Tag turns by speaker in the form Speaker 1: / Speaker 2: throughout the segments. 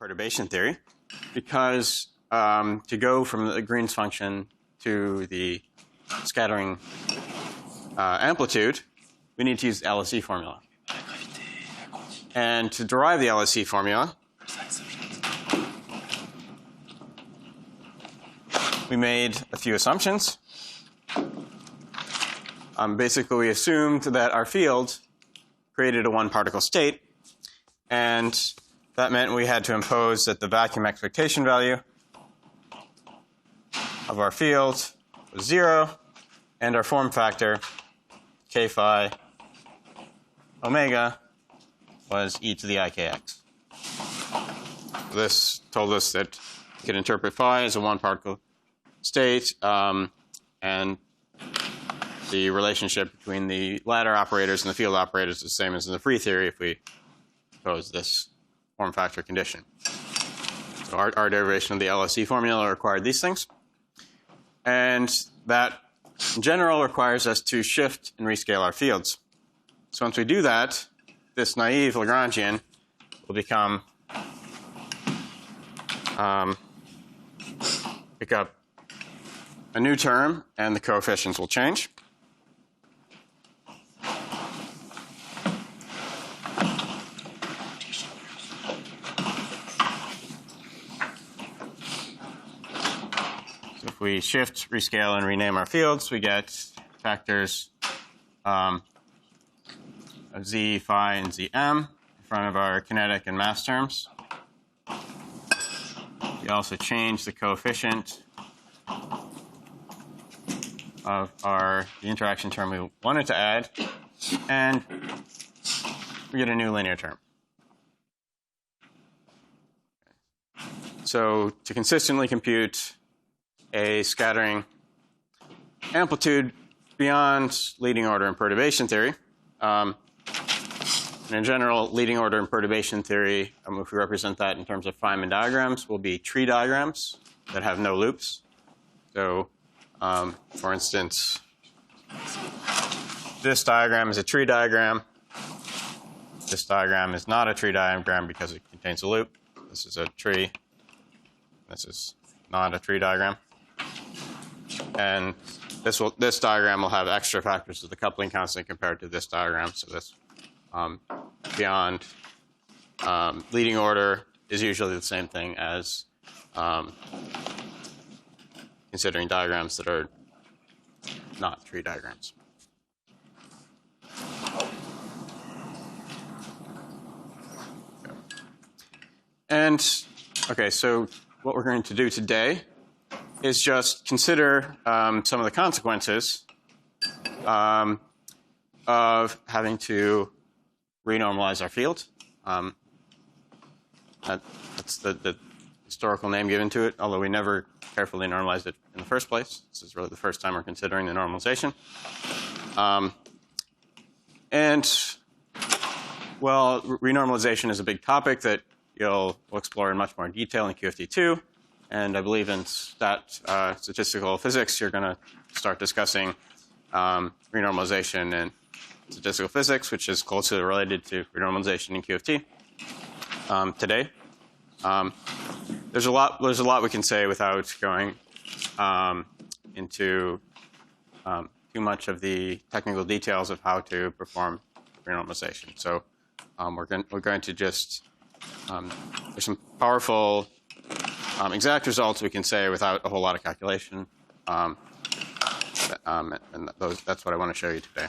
Speaker 1: perturbation theory, because to go from the Green's function to the scattering amplitude, we need to use the LSE formula. And to derive the LSE formula, we made a few assumptions. Basically, we assumed that our field created a one-particle state, and that meant we had to impose that the vacuum expectation value of our field was 0, and our form factor, k phi omega, was e to the ikx. This told us that we could interpret phi as a one-particle state, and the relationship between the ladder operators and the field operators is the same as in the free theory if we impose this form factor condition. So our derivation of the LSE formula required these things. And that, in general, requires us to shift and rescale our fields. So once we do that, this naive Lagrangian will become, pick up a new term, and the coefficients will change. So if we shift, rescale, and rename our fields, we get factors of z, phi, and zm in front of our kinetic and mass terms. We also change the coefficient of the interaction term we wanted to add, and we get a new linear term. So to consistently compute a scattering amplitude beyond leading order and perturbation theory, and in general, leading order and perturbation theory, if we represent that in terms of Feynman diagrams, will be tree diagrams that have no loops. So for instance, this diagram is a tree diagram. This diagram is not a tree diagram because it contains a loop. This is a tree. This is not a tree diagram. And this diagram will have extra factors of the coupling constant compared to this diagram. So this beyond leading order is usually the same thing as considering diagrams that are not tree diagrams. And okay, so what we're going to do today is just consider some of the consequences of having to renormalize our field. That's the historical name given to it, although we never carefully normalized it in the first place. This is really the first time we're considering the normalization. Well, renormalization is a big topic that we'll explore in much more detail in QFT2. And I believe in statistical physics, you're going to start discussing renormalization in statistical physics, which is closely related to renormalization in QFT today. There's a lot we can say without going into too much of the technical details of how to perform renormalization. So we're going to just there's some powerful exact results we can say without a whole lot of calculation, and that's what I want to show you today.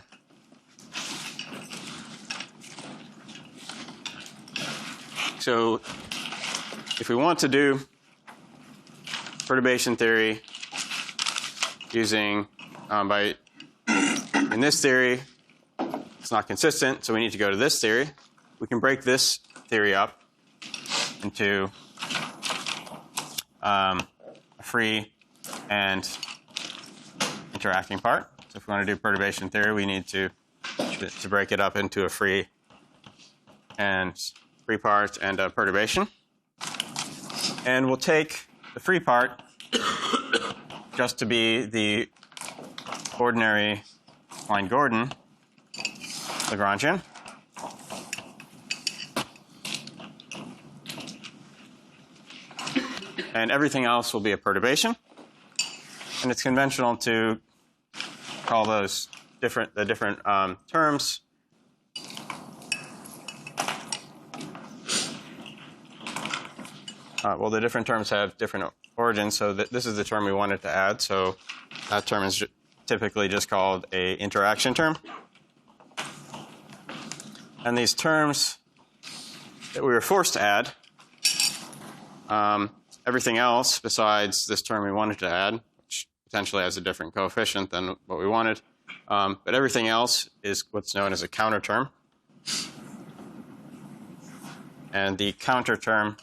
Speaker 1: So if we want to do perturbation theory using in this theory, it's not consistent, so we need to go to this theory. We can break this theory up into a free and interacting part. So if we want to do perturbation theory, we need to break it up into a free part and a perturbation. And we'll take the free part just to be the ordinary Klein-Gordon Lagrangian. And everything else will be a perturbation. And it's conventional to call those the different terms. Well, the different terms have different origins. So this is the term we wanted to add. So that term is typically just called a interaction term. And these terms that we were forced to add, everything else besides this term we wanted to add, which potentially has a different coefficient than what we wanted, but everything else is what's known as a counter term. And the counter term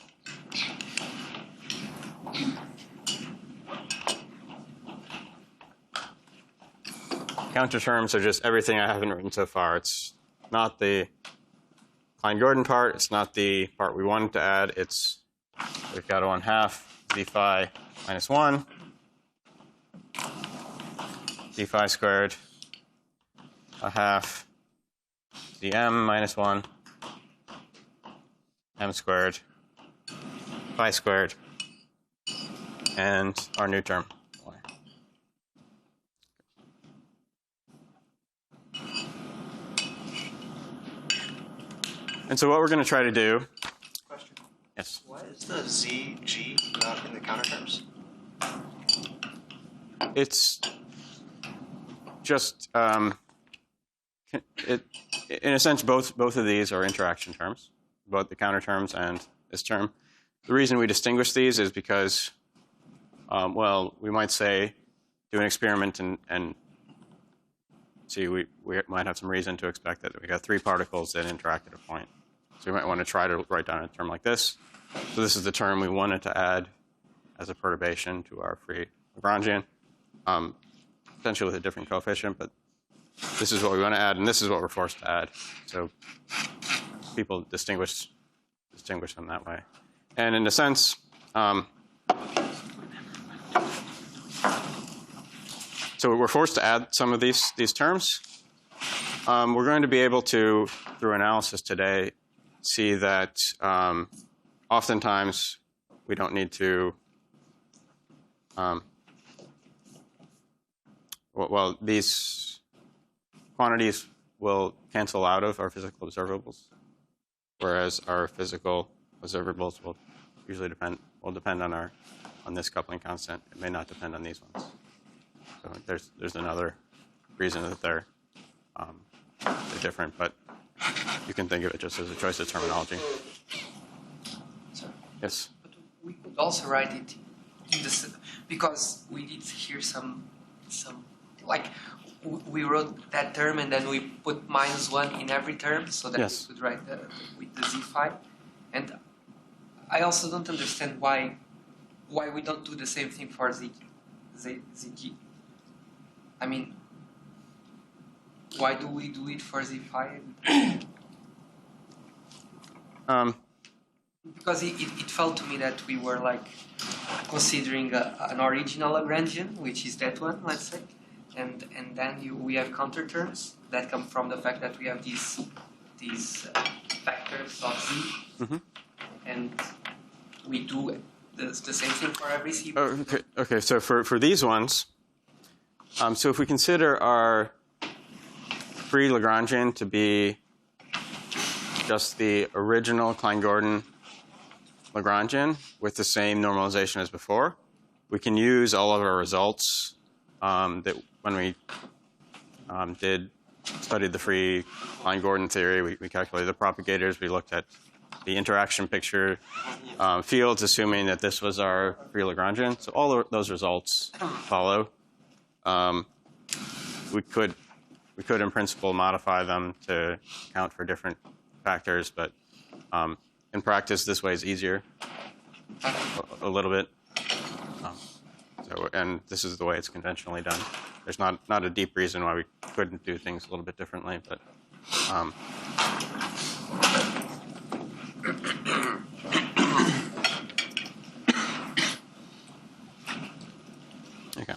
Speaker 1: terms are just everything I haven't written so far. It's not the Klein-Gordon part. It's not the part we wanted to add. It's we've got a 1/2 z phi minus 1 z phi squared, 1/2 z m minus 1 m squared phi squared, and our new term. And so what we're going to try to do.
Speaker 2: Question.
Speaker 1: Yes.
Speaker 2: Why is the ZG not in the counter terms?
Speaker 1: It's just in a sense both of these are interaction terms, both the counter terms and this term. The reason we distinguish these is because, well, we might say do an experiment and see we might have some reason to expect that we got 3 particles that interact at a point. So we might want to try to write down a term like this. So this is the term we wanted to add as a perturbation to our free Lagrangian, potentially with a different coefficient, but this is what we want to add, and this is what we're forced to add. So people distinguish them that way. And in a sense, so we're forced to add some of these terms. We're going to be able to, through analysis today, see that oftentimes we don't need to, well, these quantities will cancel out of our physical observables, whereas our physical observables will usually depend on this coupling constant. It may not depend on these ones. So there's another reason that they're different, but you can think of it just as a choice of terminology.
Speaker 3: Sorry.
Speaker 1: Yes.
Speaker 3: But we could also write it in the because we did hear some like we wrote that term and then we put -1 in every term so that
Speaker 1: Yes.
Speaker 3: we could write with the z phi. And I also don't understand why we don't do the same thing for zg. I mean, why do we do it for z phi? Because it felt to me that we were like considering an original Lagrangian, which is that one, let's say, and then we have counter terms that come from the fact that we have these factors of z, and we do the same thing for every c.
Speaker 1: Okay. So for these ones, so if we consider our free Lagrangian to be just the original Klein-Gordon Lagrangian with the same normalization as before, we can use all of our results that when we studied the free Klein-Gordon theory, we calculated the propagators, we looked at the interaction picture fields, assuming that this was our free Lagrangian. So all of those results follow. We could, in principle, modify them to account for different factors, but in practice, this way is easier a little bit. And this is the way it's conventionally done. There's not a deep reason why we couldn't do things a little bit differently, but. Okay.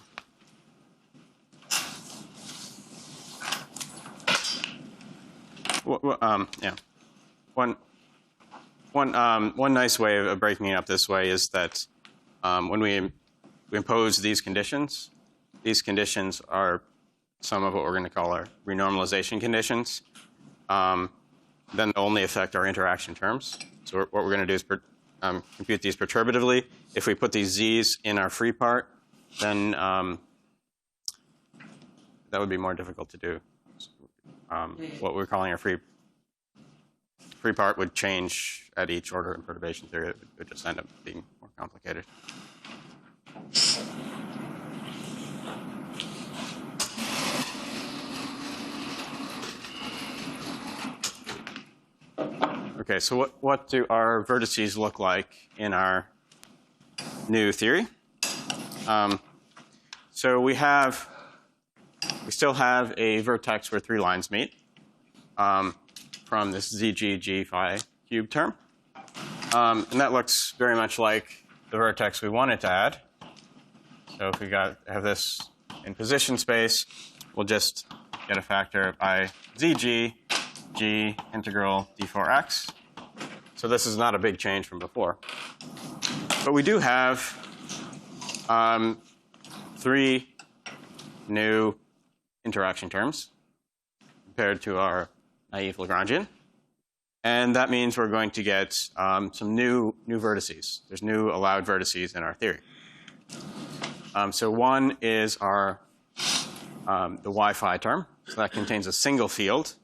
Speaker 1: Yeah. One nice way of breaking it up this way is that when we impose these conditions are some of what we're going to call our renormalization conditions. Then they'll only affect our interaction terms. So what we're going to do is compute these perturbatively. If we put these z's in our free part, then that would be more difficult to do. What we're calling our free part would change at each order in perturbation theory. It would just end up being more complicated. Okay, so what do our vertices look like in our new theory? So we still have a vertex where 3 lines meet from this ZG phi cube term. And that looks very much like the vertex we wanted to add. So if we have this in position space, we'll just get a factor by ZG G integral d4x. So this is not a big change from before. But we do have 3 new interaction terms compared to our naive Lagrangian. And that means we're going to get some new vertices. There's new allowed vertices in our theory. So one is the Y-phi term. So that contains a single field.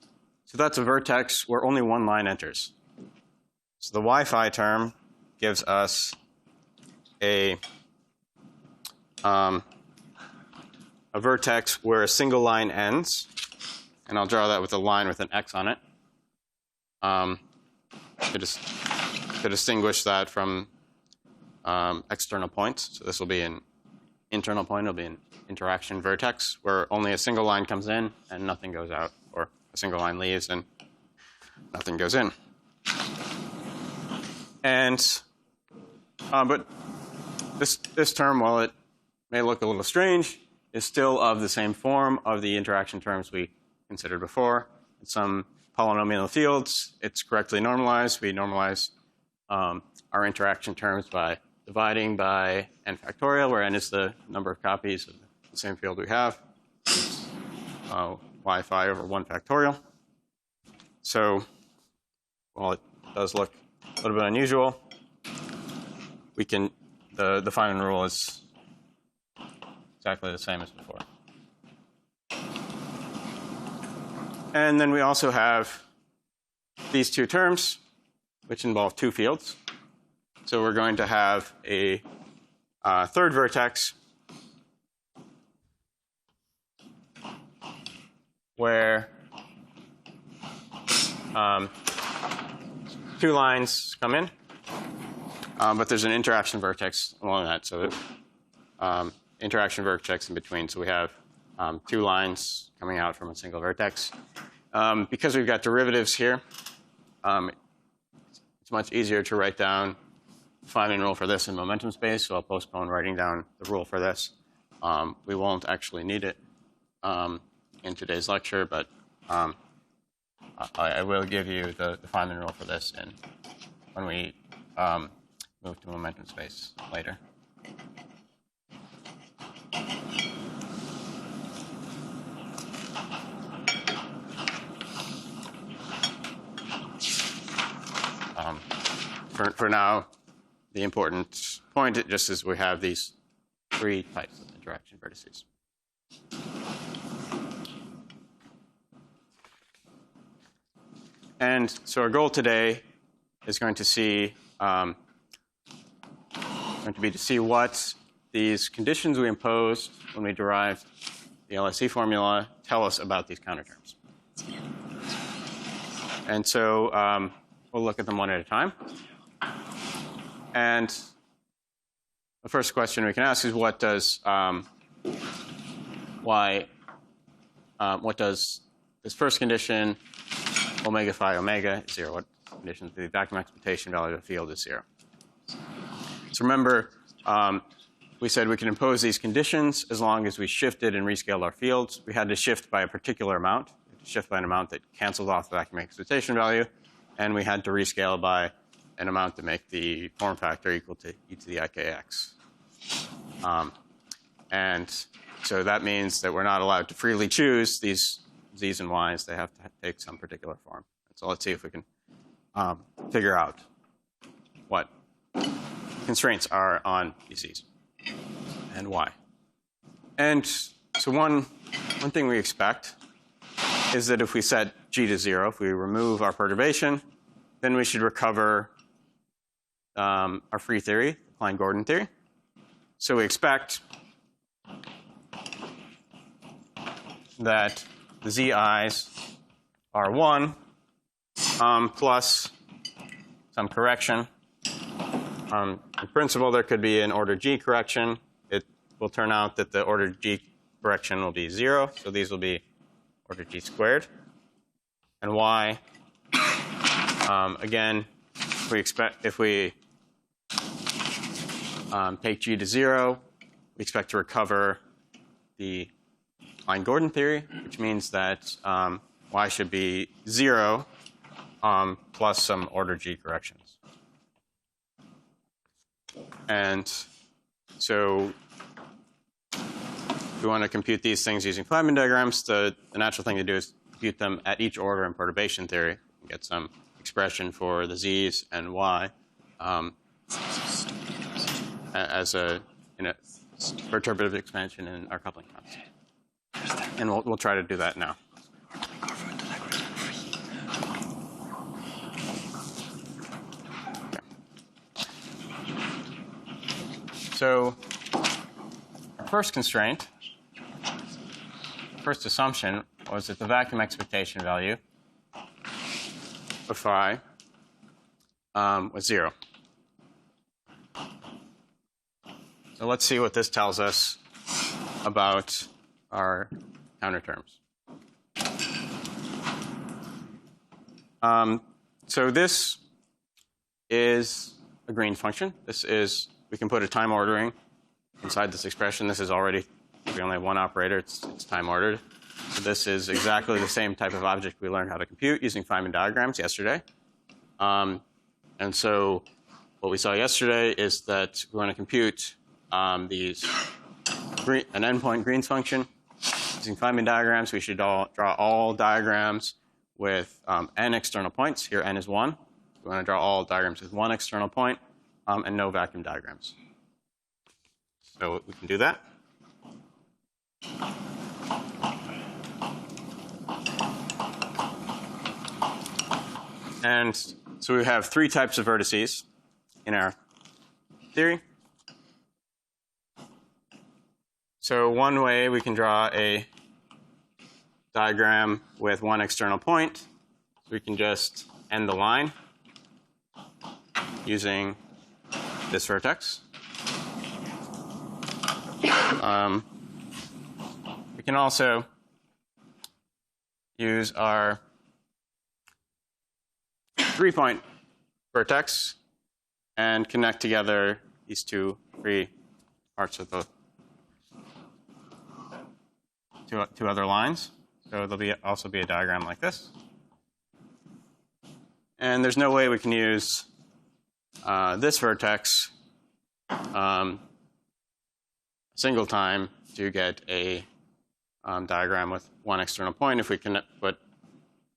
Speaker 1: So that's a vertex where only one line enters. So the Y-phi term gives us a vertex where a single line ends. And I'll draw that with a line with an X on it to distinguish that from external points. So this will be an internal point. It'll be an interaction vertex where only a single line comes in and nothing goes out, or a single line leaves and nothing goes in. And but this term, while it may look a little strange, is still of the same form of the interaction terms we considered before. In some polynomial fields, it's correctly normalized. We normalize our interaction terms by dividing by n factorial, where n is the number of copies of the same field we have. Y-phi over 1 factorial. So while it does look a little bit unusual, we can the Feynman rule is exactly the same as before. And then we also have these 2 terms, which involve 2 fields. So we're going to have a third vertex where 2 lines come in, but there's an interaction vertex along that. So interaction vertex in between. So we have 2 lines coming out from a single vertex. Because we've got derivatives here, it's much easier to write down the Feynman rule for this in momentum space, so I'll postpone writing down the rule for this. We won't actually need it in today's lecture, but I will give you the Feynman rule for this when we move to momentum space later. For now, the important point just is we have these 3 types of interaction vertices. And so our goal today is going to be to see what these conditions we imposed when we derived the LSE formula tell us about these counterterms. And so we'll look at them one at a time. And the first question we can ask is, what does this first condition, omega phi omega, is 0? What conditions the vacuum expectation value of the field is 0? So remember, we said we can impose these conditions as long as we shifted and rescaled our fields. We had to shift by a particular amount, shift by an amount that cancels off the vacuum expectation value, and we had to rescale by an amount to make the form factor equal to e to the ikx. And so that means that we're not allowed to freely choose these z's and y's. They have to take some particular form. So let's see if we can figure out what constraints are on these z's and why. And so one thing we expect is that if we set g to 0, if we remove our perturbation, then we should recover our free theory, Klein-Gordon theory. So we expect that the zi's are 1 plus some correction. In principle, there could be an order g correction. It will turn out that the order g correction will be 0, so these will be order g squared. And y, again, if we take g to 0, we expect to recover the Klein-Gordon theory, which means that y should be 0 plus some order g corrections. And so if we want to compute these things using Feynman diagrams, the natural thing to do is compute them at each order in perturbation theory and get some expression for the z's and y as a perturbative expansion in our coupling constant. And we'll try to do that now. So our first constraint, first assumption, was that the vacuum expectation value of phi was 0. So let's see what this tells us about our counter terms. So this is a green function. This is, we can put a time ordering inside this expression. This is already, we only have one operator, it's time ordered. So this is exactly the same type of object we learned how to compute using Feynman diagrams yesterday. And so what we saw yesterday is that we want to compute an endpoint Green's function using Feynman diagrams. We should draw all diagrams with n external points. Here n is 1. We want to draw all diagrams with 1 external point and no vacuum diagrams. So we can do that. And so we have 3 types of vertices in our theory. So one way we can draw a diagram with 1 external point. So we can just end the line using this vertex. We can also use our 3-point vertex and connect together these two free parts of the two other lines. So there'll also be a diagram like this. And there's no way we can use this vertex single time to get a diagram with 1 external point. If we can put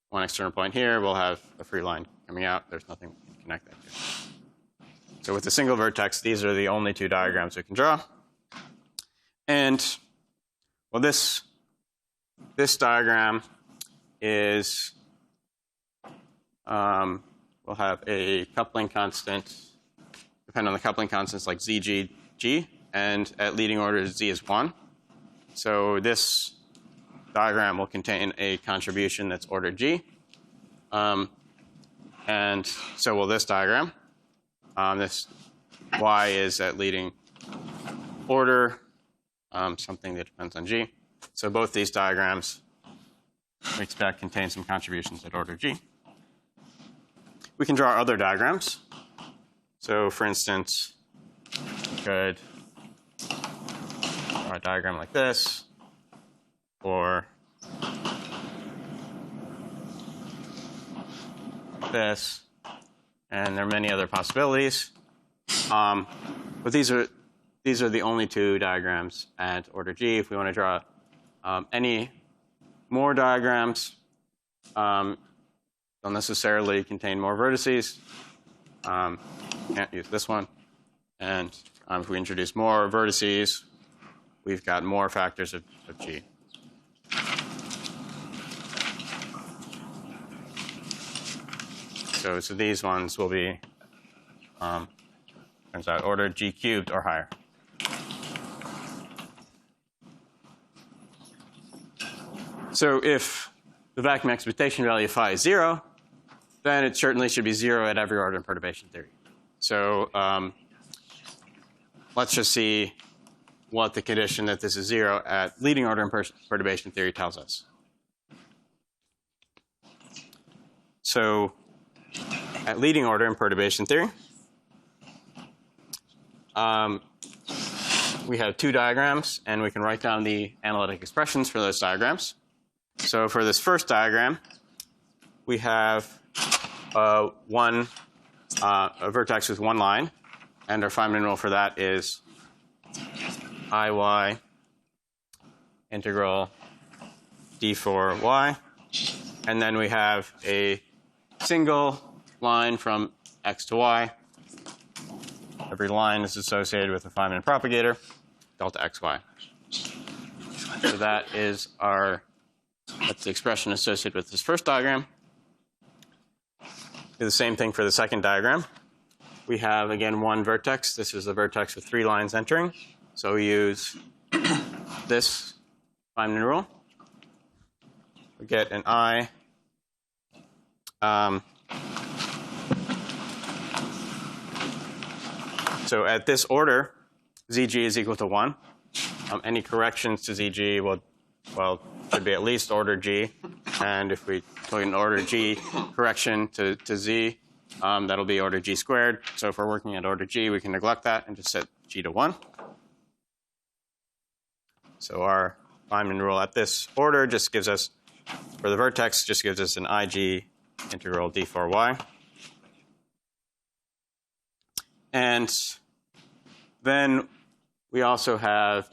Speaker 1: 1 external point here, we'll have a free line coming out. There's nothing we can connect that to. So with a single vertex, these are the only 2 diagrams we can draw. And well, this diagram is we'll have a coupling constant, depend on the coupling constants like ZG, G, and at leading order Z is 1. So this diagram will contain a contribution that's order G. And so will this diagram. This Y is at leading order, something that depends on G. So both these diagrams we expect contain some contributions at order G. We can draw other diagrams. So for instance, we could draw a diagram like this, or this, and there are many other possibilities. But these are these are the only two diagrams at order G. If we want to draw any more diagrams, don't necessarily contain more vertices. Can't use this one. And if we introduce more vertices, we've got more factors of G. So these ones will be, turns out, order G cubed or higher. So if the vacuum expectation value of phi is 0, then it certainly should be 0 at every order in perturbation theory. So let's just see what the condition that this is 0 at leading order in perturbation theory tells us. So at leading order in perturbation theory, we have two diagrams, and we can write down the analytic expressions for those diagrams. So for this first diagram, we have a vertex with one line, and our Feynman rule for that is Iy integral d4y, and then we have a single line from x to y. Every line is associated with a Feynman propagator, delta xy. So that's the expression associated with this first diagram. Do the same thing for the second diagram. We have, again, one vertex. This is a vertex with three lines entering. So we use this Feynman rule. We get an I. So at this order, ZG is equal to 1. Any corrections to ZG should be at least order G. And if we put an order G correction to Z, that'll be order G squared. So if we're working at order G, we can neglect that and just set G to 1. So our Feynman rule at this order just gives us, for the vertex, just gives us an IG integral d4y. And then we also have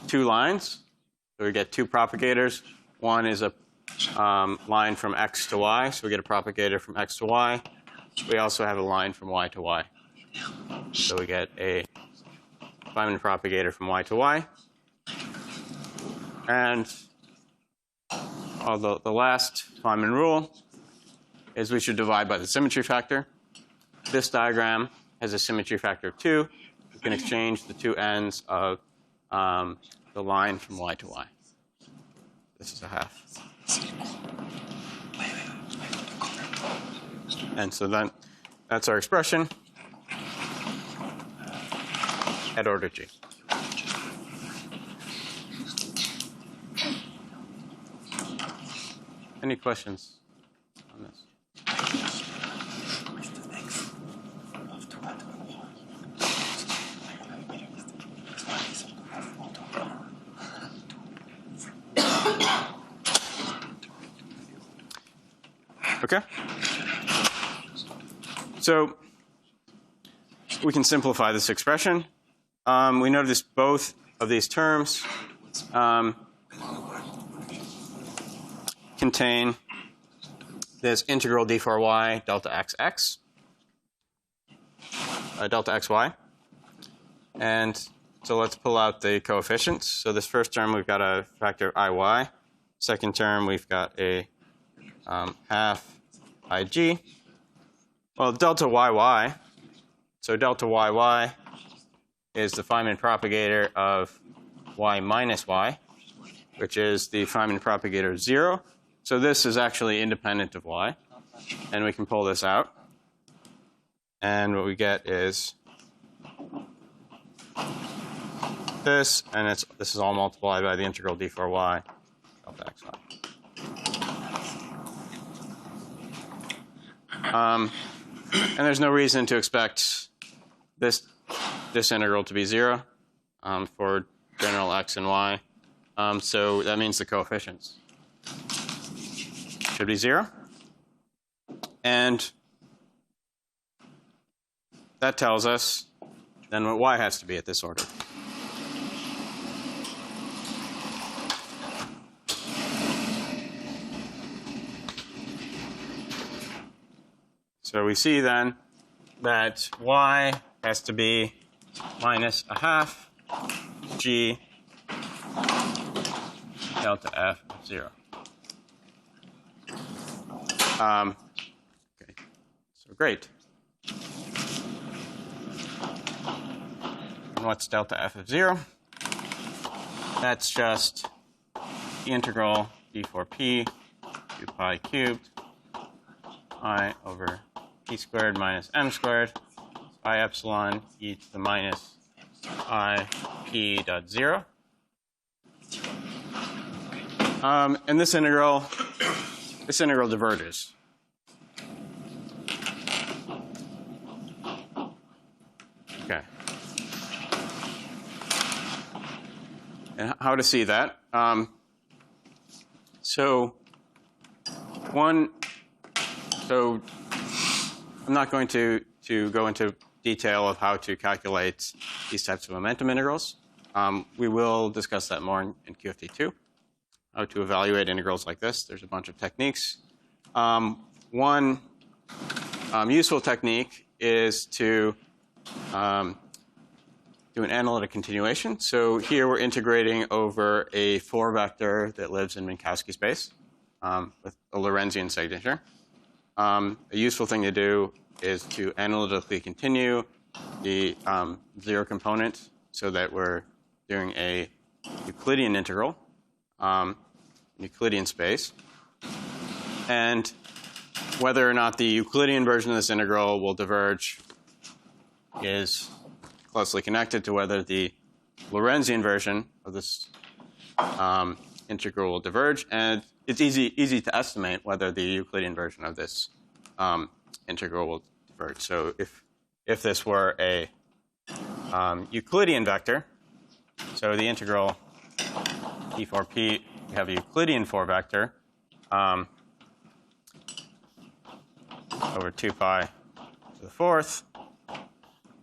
Speaker 1: two lines. So we get two propagators. One is a line from x to y, so we get a propagator from x to y. We also have a line from y to y. So we get a Feynman propagator from y to y. And the last Feynman rule is we should divide by the symmetry factor. This diagram has a symmetry factor of 2. We can exchange the two ends of the line from y to y. This is a half. And so then that's our expression at order G. Any questions on this? Okay. So we can simplify this expression. We notice both of these terms contain this integral d4y delta xx, delta xy. And so let's pull out the coefficients. So this first term, we've got a factor of iy. Second term, we've got a half ig. Well, delta yy, so delta yy is the Feynman propagator of y minus y, which is the Feynman propagator of 0. So this is actually independent of y. And we can pull this out. And what we get is this, and this is all multiplied by the integral d4y delta xy. And there's no reason to expect this integral to be 0 for general x and y. So that means the coefficients should be 0. And that tells us then what y has to be at this order. So we see then that y has to be minus a half g delta f of 0. Okay, so great. And what's delta f of 0? That's just the integral d4p 2 pi cubed I over p squared minus m squared pi epsilon e to the minus I p dot 0. And this integral diverges. Okay. And how to see that? So I'm not going to go into detail of how to calculate these types of momentum integrals. We will discuss that more in QFT2, how to evaluate integrals like this. There's a bunch of techniques. One useful technique is to do an analytic continuation. So here we're integrating over a 4-vector that lives in Minkowski space with a Lorentzian signature. A useful thing to do is to analytically continue the 0 component so that we're doing a Euclidean integral, Euclidean space. And whether or not the Euclidean version of this integral will diverge is closely connected to whether the Lorentzian version of this integral will diverge. And it's easy to estimate whether the Euclidean version of this integral will diverge. So if this were a Euclidean vector, so the integral d4p, we have a Euclidean 4-vector over 2 pi to the 4th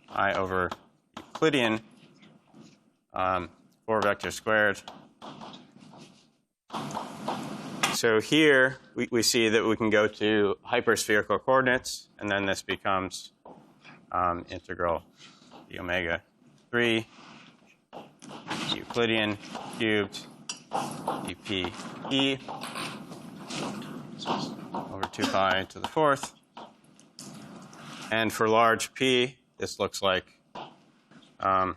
Speaker 1: I over Euclidean 4-vector squared. So here we see that we can go to hyperspherical coordinates, and then this becomes integral d omega 3 Euclidean cubed dp e over 2 pi to the 4th. And for large p, this looks like I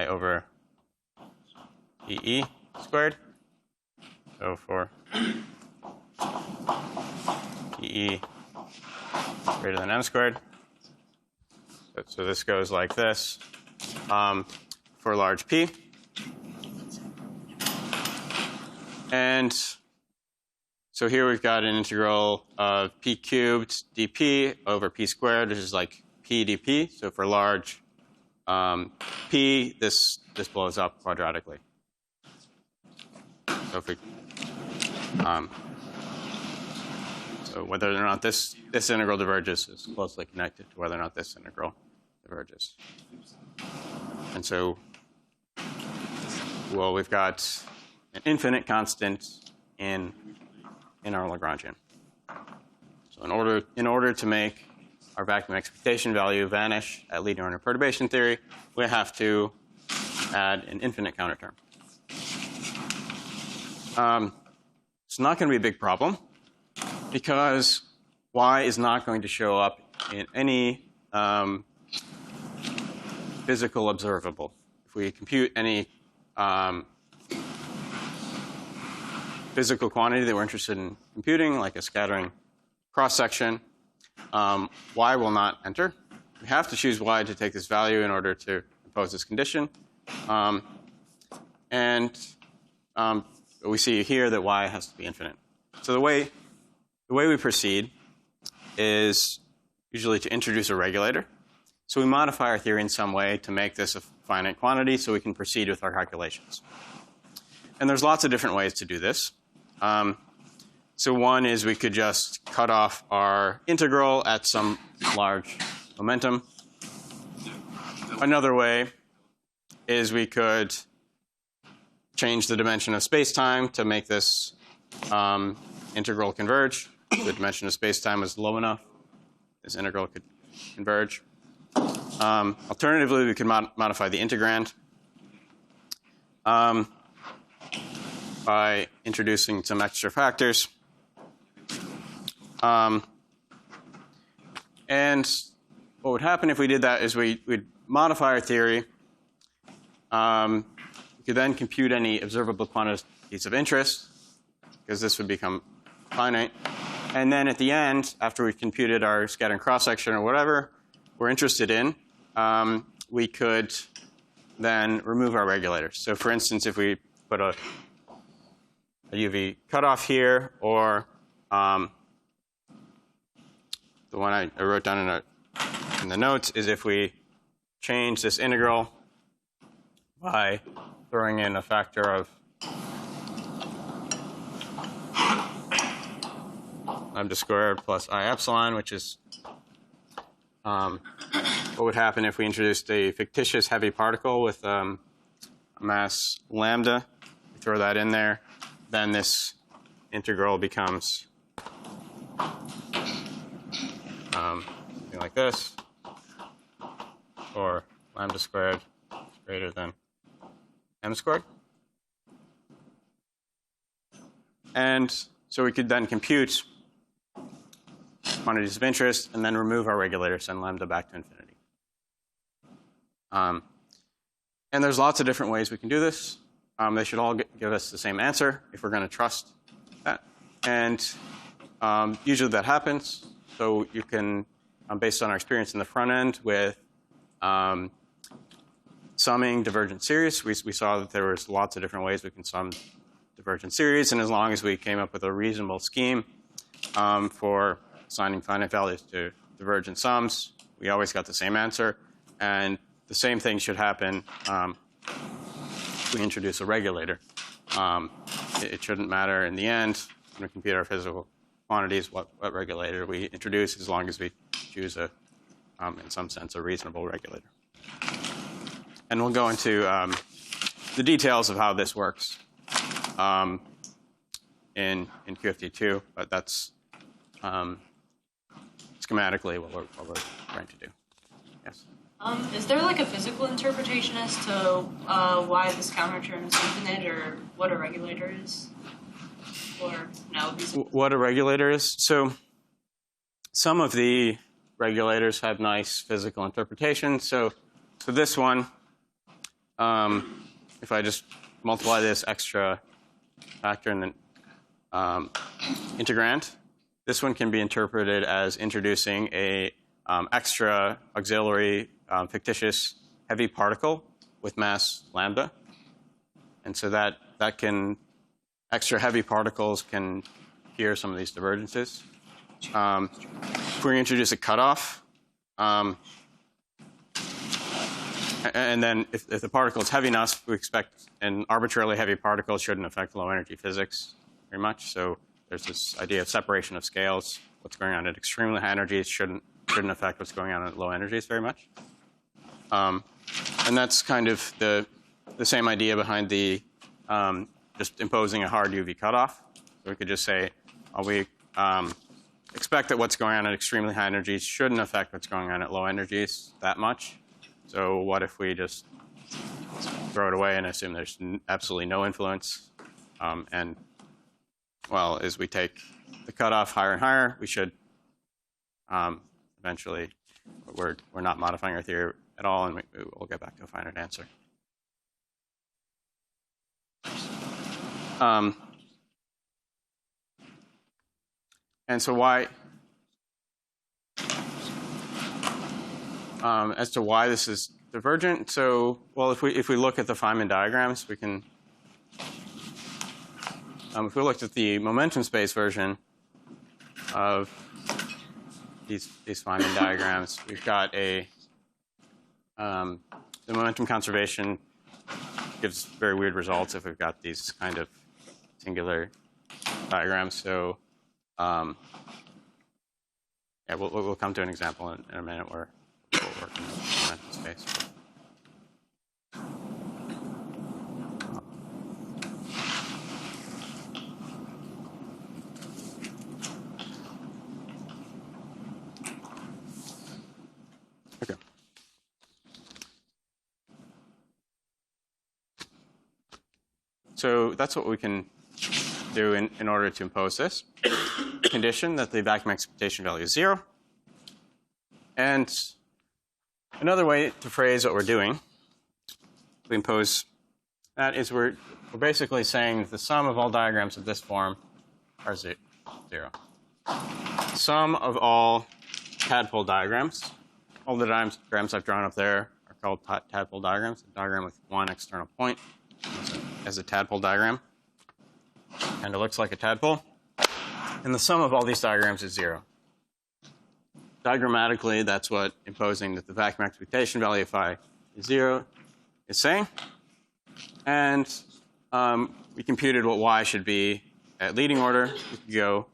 Speaker 1: over e squared. So for e greater than m squared. So this goes like this for large p. And so here we've got an integral of p cubed dp over p squared, which is like p dp. So for large p, this blows up quadratically. So if we so whether or not this integral diverges is closely connected to whether or not this integral diverges. And so, well, we've got an infinite constant in our Lagrangian. So in order to make our vacuum expectation value vanish at linear order perturbation theory, we have to add an infinite counterterm. It's not going to be a big problem because y is not going to show up in any physical observable. If we compute any physical quantity that we're interested in computing, like a scattering cross-section, y will not enter. We have to choose y to take this value in order to impose this condition. We see here that y has to be infinite. So the way we proceed is usually to introduce a regulator. So we modify our theory in some way to make this a finite quantity so we can proceed with our calculations. And there's lots of different ways to do this. So one is we could just cut off our integral at some large momentum. Another way is we could change the dimension of space-time to make this integral converge. the dimension of space-time was low enough, this integral could converge. Alternatively, we could modify the integrand by introducing some extra factors. And what would happen if we did that is we'd modify our theory. We could then compute any observable quantities of interest, because this would become finite. And then at the end, after we've computed our scattering cross-section or whatever we're interested in, we could then remove our regulators. So for instance, if we put a UV cutoff here, or the one I wrote down in the notes is if we change this integral by throwing in a factor of lambda squared plus I epsilon, which is what would happen if we introduced a fictitious heavy particle with a mass lambda. We throw that in there, then this integral becomes something like this, or lambda squared is greater than m squared. And so we could then compute quantities of interest and then remove our regulator, send lambda back to infinity. And there's lots of different ways we can do this. They should all give us the same answer if we're going to trust that. And usually that happens. So you can, based on our experience in the front end with summing divergent series, we saw that there was lots of different ways we can sum divergent series. And as long as we came up with a reasonable scheme for assigning finite values to divergent sums, we always got the same answer. And the same thing should happen if we introduce a regulator. It shouldn't matter in the end when we compute our physical quantities what regulator we introduce, as long as we choose a, in some sense, a reasonable regulator. And we'll go into the details of how this works in QFT2, but that's schematically what we're trying to do. Yes?
Speaker 4: Is there like a physical interpretation as to why this counterterm is infinite, or what a regulator is? Or no?
Speaker 1: What a regulator is? So some of the regulators have nice physical interpretations. So this one, if I just multiply this extra factor and then integrand, this one can be interpreted as introducing a extra auxiliary fictitious heavy particle with mass lambda. And so that can, extra heavy particles can cure some of these divergences. If we introduce a cutoff, and then if the particle is heavy enough, we expect an arbitrarily heavy particle shouldn't affect low energy physics very much. So there's this idea of separation of scales. What's going on at extremely high energies shouldn't affect what's going on at low energies very much. And that's kind of the same idea behind the just imposing a hard UV cutoff. So we could just say, we expect that what's going on at extremely high energies shouldn't affect what's going on at low energies that much. So what if we just throw it away and assume there's absolutely no influence? And well, as we take the cutoff higher and higher, we should eventually, we're not modifying our theory at all, and we'll get back to a finite answer. And so why, as to why this is divergent, so, well, if we look at the Feynman diagrams, we can, if we looked at the momentum space version of these Feynman diagrams, we've got a, the momentum conservation gives very weird results if we've got these kind of singular diagrams. So yeah, we'll come to an example in a minute where we'll work in the momentum space. so that's what we can do in order to impose this condition that the vacuum expectation value is 0. And another way to phrase what we're doing, we impose that is we're basically saying that the sum of all diagrams of this form are 0. Sum of all tadpole diagrams, all the diagrams I've drawn up there are called tadpole diagrams. A diagram with one external point as a tadpole diagram. And it looks like a tadpole. And the sum of all these diagrams is 0. Diagrammatically, that's what imposing that the vacuum expectation value phi is 0 is saying. And we computed what y should be at leading order. We could go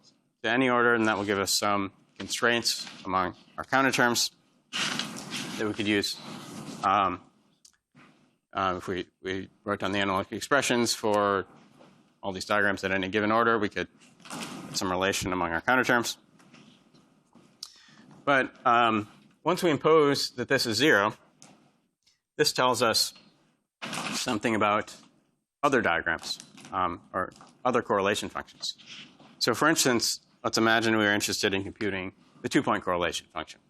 Speaker 1: to any order, and that will give us some constraints among our counter terms that we could use. If we wrote down the analytic expressions for all these diagrams at any given order, we could get some relation among our counter terms. But once we impose that this is 0, this tells us something about other diagrams or other correlation functions. So for instance, let's imagine we were interested in computing the 2-point correlation function.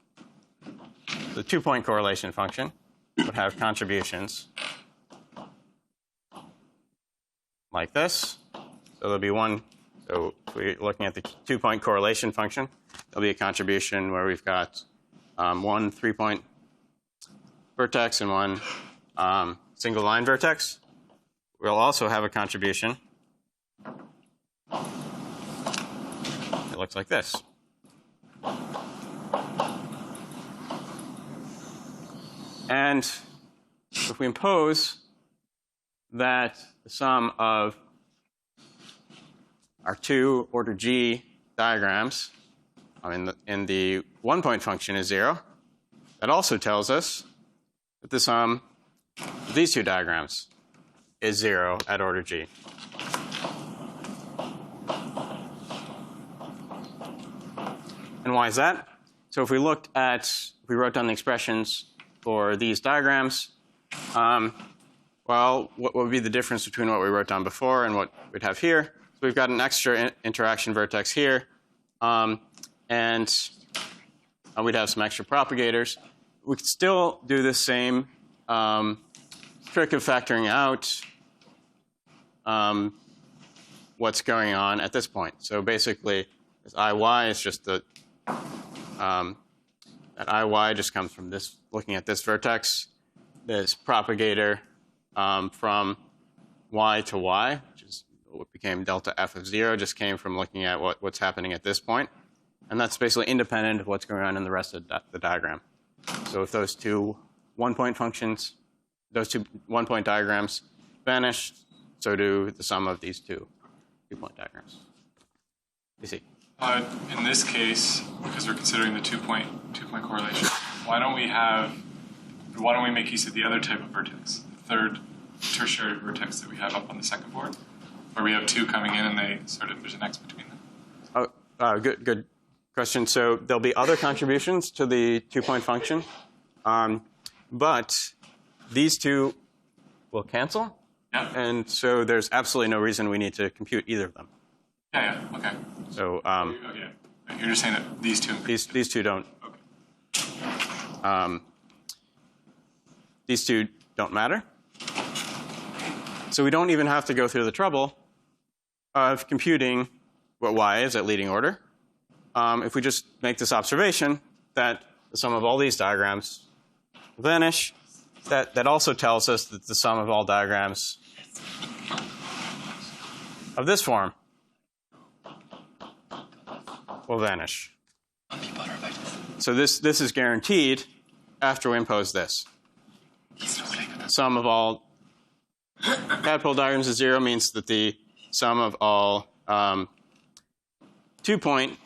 Speaker 1: The 2-point correlation function would have contributions like this. So there'll be one. So if we're looking at the 2-point correlation function, there'll be a contribution where we've got one 3-point vertex and one single line vertex. We'll also have a contribution. It looks like this. And if we impose that the sum of our two order G diagrams in the 1-point function is 0, that also tells us that the sum of these two diagrams is 0 at order G. And why is that? So if we wrote down the expressions for these diagrams, well, what would be the difference between what we wrote down before and what we'd have here? So we've got an extra interaction vertex here, and we'd have some extra propagators. We could still do the same trick of factoring out what's going on at this point. So basically, this IY is just that IY just comes from this, looking at this vertex. This propagator from Y to Y, which is what became delta F of 0, just came from looking at what's happening at this point. And that's basically independent of what's going on in the rest of the diagram. So if those two 1-point functions, those two 1-point diagrams vanish, so do the sum of these two 2-point diagrams. You see?
Speaker 5: In this case, because we're considering the two-point correlation, why don't we make use of the other type of vertex, the third tertiary vertex that we have up on the second board, where we have two coming in and there's an X between them?
Speaker 1: Good question. So there'll be other contributions to the 2-point function, but these two will cancel.
Speaker 5: Yeah.
Speaker 1: And so there's absolutely no reason we need to compute either of them.
Speaker 5: Yeah. Okay.
Speaker 1: So
Speaker 5: Okay. You're just saying that these two.
Speaker 1: these two don't.
Speaker 5: Okay.
Speaker 1: These two don't matter. So we don't even have to go through the trouble of computing what y is at leading order. If we just make this observation that the sum of all these diagrams vanish, that also tells us that the sum of all diagrams of this form will vanish. So this is guaranteed after we impose this. Sum of all tadpole diagrams is 0 means that the sum of all 2-point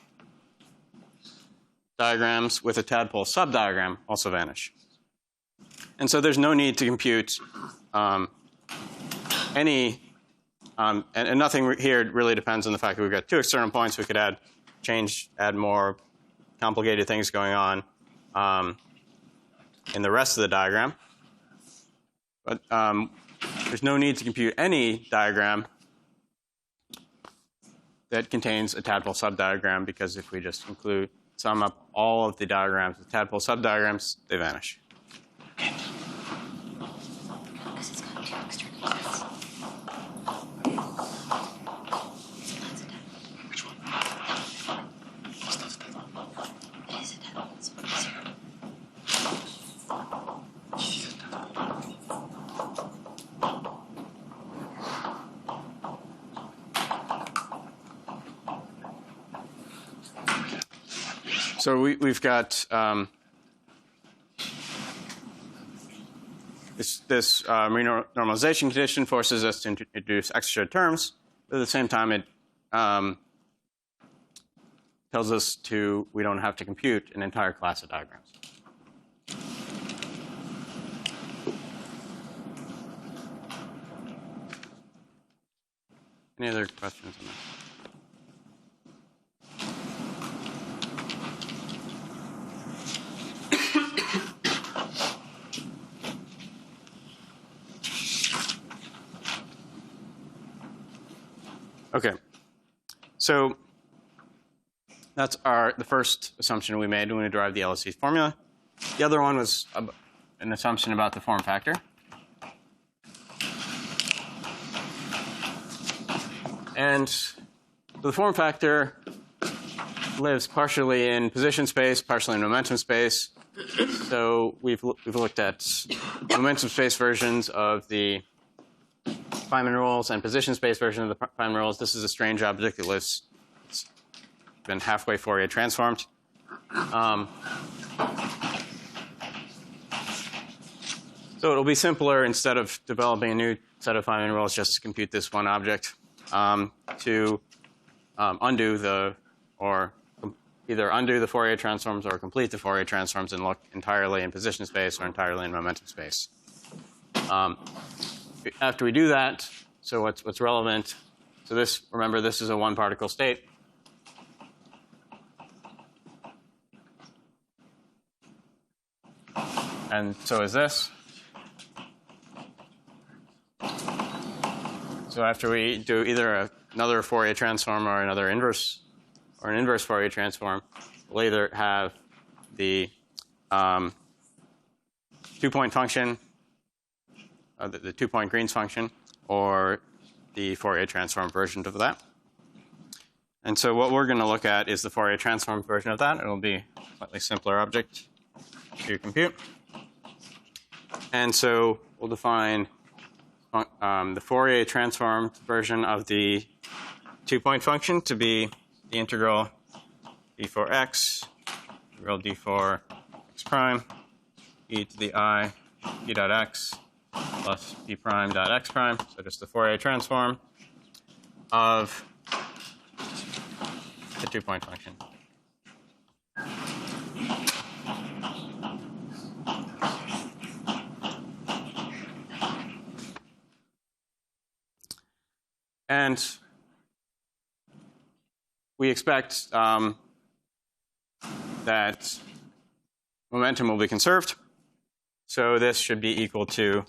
Speaker 1: diagrams with a tadpole subdiagram also vanish. And so there's no need to compute any, and nothing here really depends on the fact that we've got two external points. We could add more complicated things going on in the rest of the diagram. But there's no need to compute any diagram that contains a tadpole subdiagram, because if we just sum up all of the diagrams with tadpole subdiagrams, they vanish.
Speaker 4: Because it's got two external sets.
Speaker 2: Which one?
Speaker 4: It is a tadpole. It's what is here.
Speaker 1: So we've got this renormalization condition forces us to introduce extra terms, but at the same time it tells us we don't have to compute an entire class of diagrams. Any other questions on that? Okay, so that's the first assumption we made when we derived the LSE formula. The other one was an assumption about the form factor. And the form factor lives partially in position space, partially in momentum space. So we've looked at momentum space versions of the Feynman rules and position space version of the Feynman rules. This is a strange object that lives, it's been halfway Fourier transformed. So it'll be simpler, instead of developing a new set of Feynman rules, just to compute this one object, to either undo the Fourier transforms or complete the Fourier transforms and look entirely in position space or entirely in momentum space. After we do that, so what's relevant? So remember, this is a one-particle state. And so is this. So after we do either another Fourier transform or an inverse Fourier transform, we'll either have the two-point function, the two-point Green's function, or the Fourier transform version of that. And so what we're going to look at is the Fourier transform version of that. It'll be a slightly simpler object to compute. And so we'll define the Fourier transformed version of the two-point function to be the integral d4x, integral d4 x prime, e to the I p dot x plus p prime dot x prime. So just the Fourier transform of the two-point function. And we expect that momentum will be conserved. So this should be equal to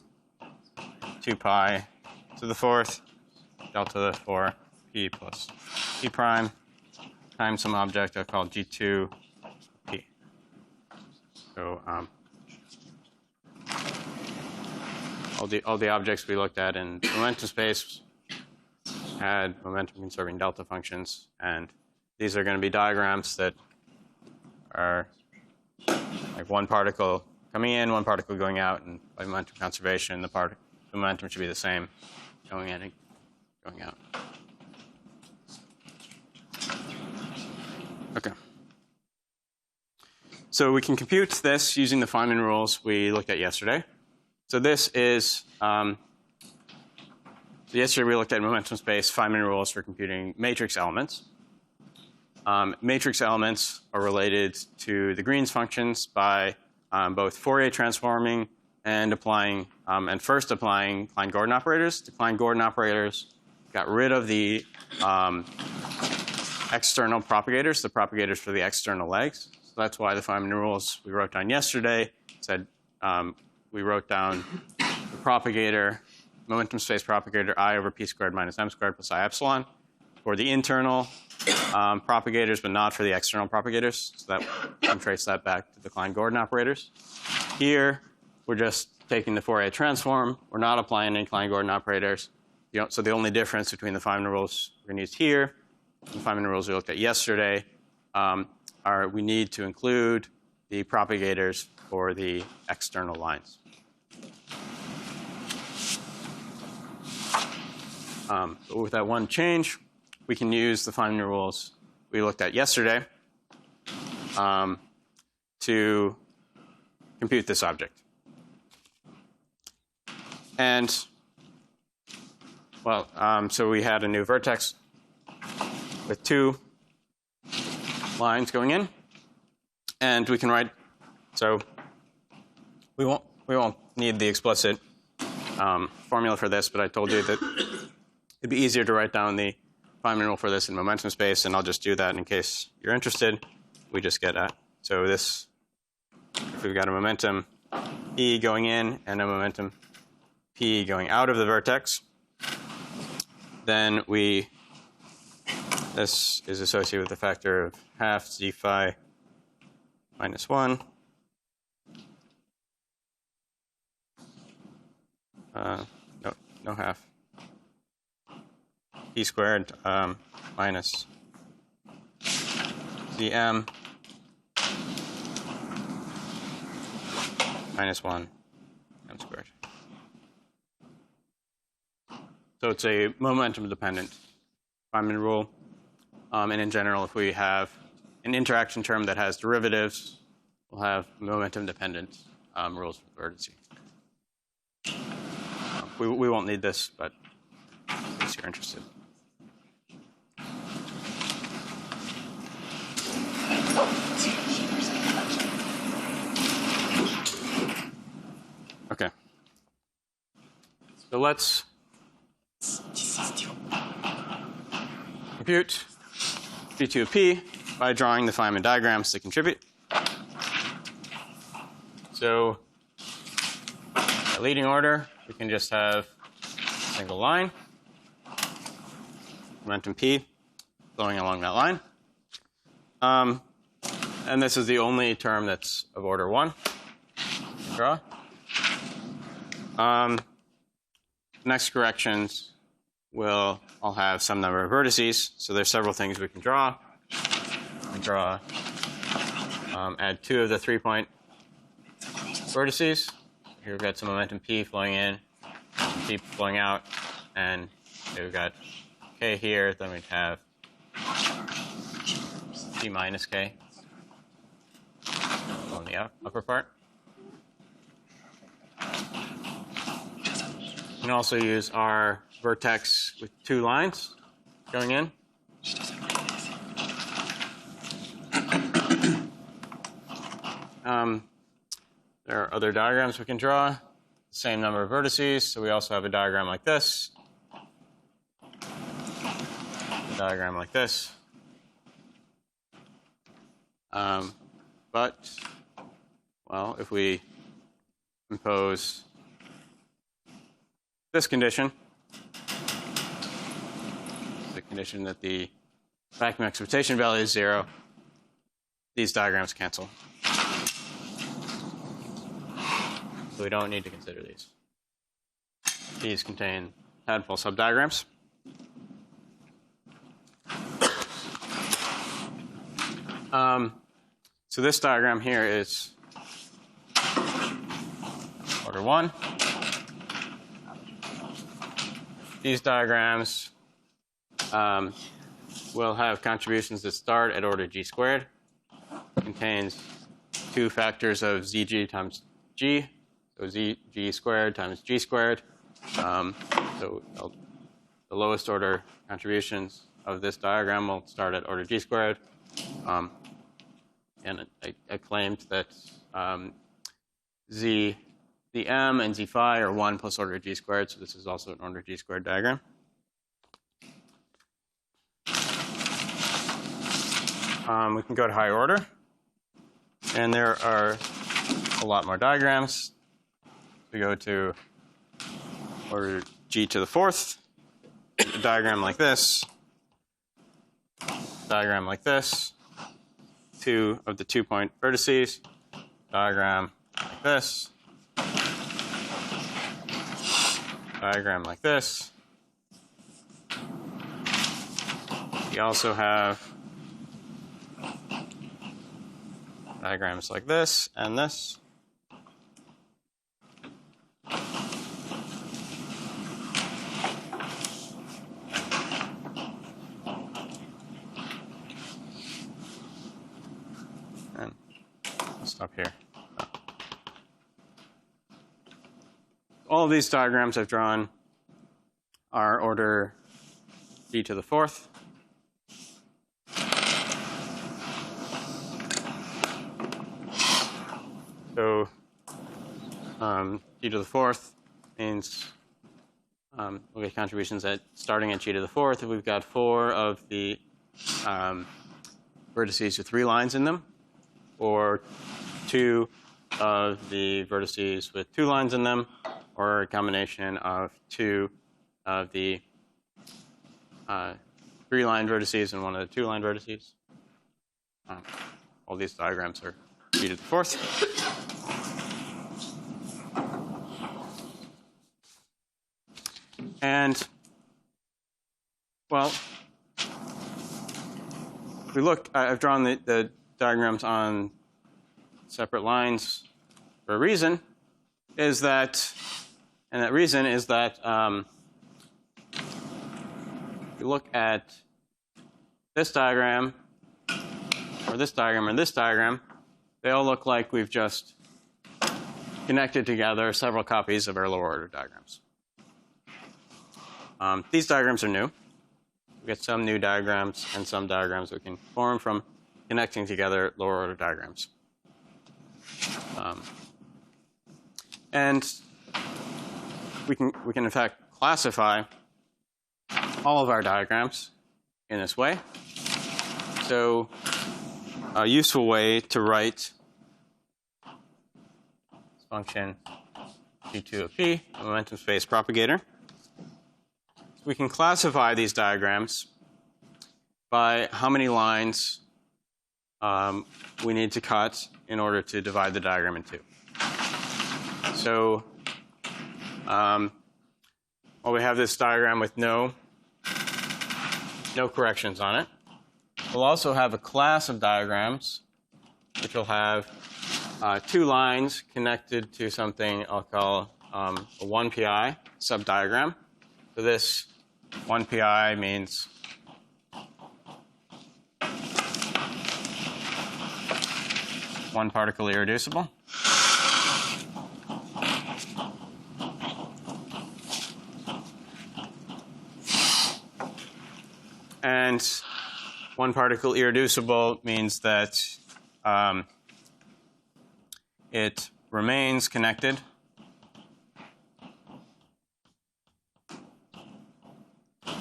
Speaker 1: 2 pi to the fourth delta 4 p plus p prime times some object I'll call G2 p. So all the objects we looked at in momentum space had momentum conserving delta functions, and these are going to be diagrams that are like one particle coming in, one particle going out, and by momentum conservation, the momentum should be the same going in and going out. Okay. So we can compute this using the Feynman rules we looked at yesterday. So this is yesterday we looked at momentum space Feynman rules for computing matrix elements. Matrix elements are related to the Green's functions by both Fourier transforming and applying, first applying Klein-Gordon operators. The Klein-Gordon operators got rid of the external propagators, the propagators for the external legs. So that's why the Feynman rules we wrote down yesterday said we wrote down the propagator momentum space propagator I over p squared minus m squared plus I epsilon for the internal propagators, but not for the external propagators. So that we can trace that back to the Klein-Gordon operators. Here, we're just taking the Fourier transform. We're not applying any Klein-Gordon operators. So the only difference between the Feynman rules we're going to use here and the Feynman rules we looked at yesterday are we need to include the propagators for the external lines. But with that one change, we can use the Feynman rules we looked at yesterday to compute this object. And, well, so we had a new vertex with 2 lines going in. And we can write, so we won't need the explicit formula for this, but I told you that it'd be easier to write down the Feynman rule for this in momentum space, and I'll just do that in case you're interested. We just get so this, if we've got a momentum E going in and a momentum P going out of the vertex, then this is associated with a factor of half z phi minus 1. No half. P squared minus Cm minus 1 m squared. So it's a momentum-dependent Feynman rule. And in general, if we have an interaction term that has derivatives, we'll have momentum-dependent rules for vertices. We won't need this, but in case you're interested. Okay. So let's compute P2 of P by drawing the Feynman diagrams to contribute. So, at leading order, we can just have a single line, momentum P flowing along that line. And this is the only term that's of order 1. Draw. Next corrections will all have some number of vertices. So there's several things we can draw. We draw, add 2 of the 3-point vertices. Here we've got some momentum P flowing in, P flowing out, and we've got K here. Then we'd have P minus K on the upper part. We can also use our vertex with 2 lines going in. There are other diagrams we can draw. Same number of vertices. So we also have a diagram like this. A diagram like this. But, well, if we impose this condition, the condition that the vacuum expectation value is 0, these diagrams cancel. So we don't need to consider these. These contain tadpole subdiagrams. So this diagram here is order 1. These diagrams will have contributions that start at order g squared. Contains 2 factors of zg times g. So g squared times g squared. So the lowest order contributions of this diagram will start at order g squared. And I claimed that the m and z phi are 1 plus order g squared. So this is also an order g squared diagram. We can go to higher order. And there are a lot more diagrams. We go to order g to the fourth, a diagram like this, diagram like this, two of the 2-point vertices, diagram like this, diagram like this. We also have diagrams like this and this. And I'll stop here. All of these diagrams I've drawn are order d to the fourth. So g to the fourth means we'll get contributions at starting at g to the fourth. If we've got 4 of the vertices with 3 lines in them, or 2 of the vertices with 2 lines in them, or a combination of 2 of the 3-line vertices and 1 of the 2-line vertices. All these diagrams are g to the fourth. And, well, if we look, I've drawn the diagrams on separate lines for a reason, and that reason is that if you look at this diagram, or this diagram, or this diagram, they all look like we've just connected together several copies of our lower order diagrams. These diagrams are new. We get some new diagrams and some diagrams we can form from connecting together lower order diagrams. And we can in fact classify all of our diagrams in this way. So a useful way to write this function G2 of P, a momentum space propagator. We can classify these diagrams by how many lines we need to cut in order to divide the diagram in 2. So we have this diagram with no corrections on it. We'll also have a class of diagrams which will have 2 lines connected to something I'll call a 1pi subdiagram. So this 1pi means one particle irreducible. And one particle irreducible means that it remains connected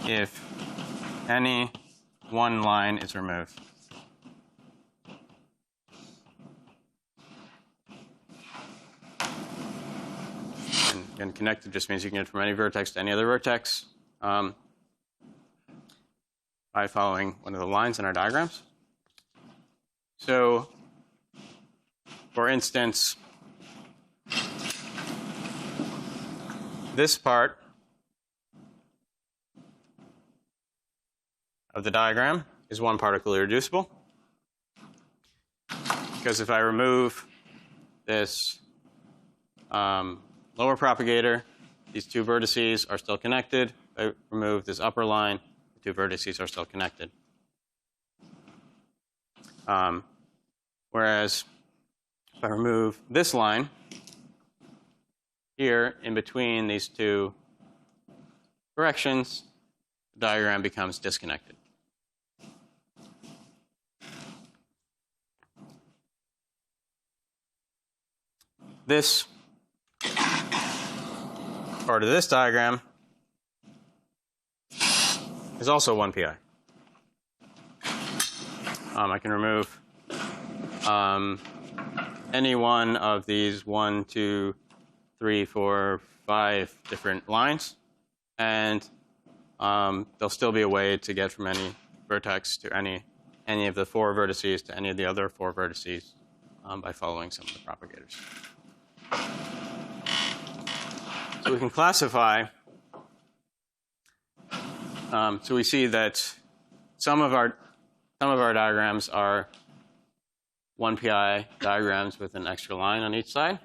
Speaker 1: if any one line is removed. And connected just means you can get from any vertex to any other vertex by following one of the lines in our diagrams. So, for instance, this part of the diagram is one particle irreducible, because if I remove this lower propagator, these 2 vertices are still connected. If I remove this upper line, the 2 vertices are still connected. Whereas if I remove this line here in between these 2 corrections, the diagram becomes disconnected. This part of this diagram is also 1pi. I can remove any one of these 1, 2, 3, 4, 5 different lines and there'll still be a way to get from any vertex to any of the 4 vertices to any of the other 4 vertices by following some of the propagators. So we can classify. So we see that some of our diagrams are 1pi diagrams with an extra line on each side.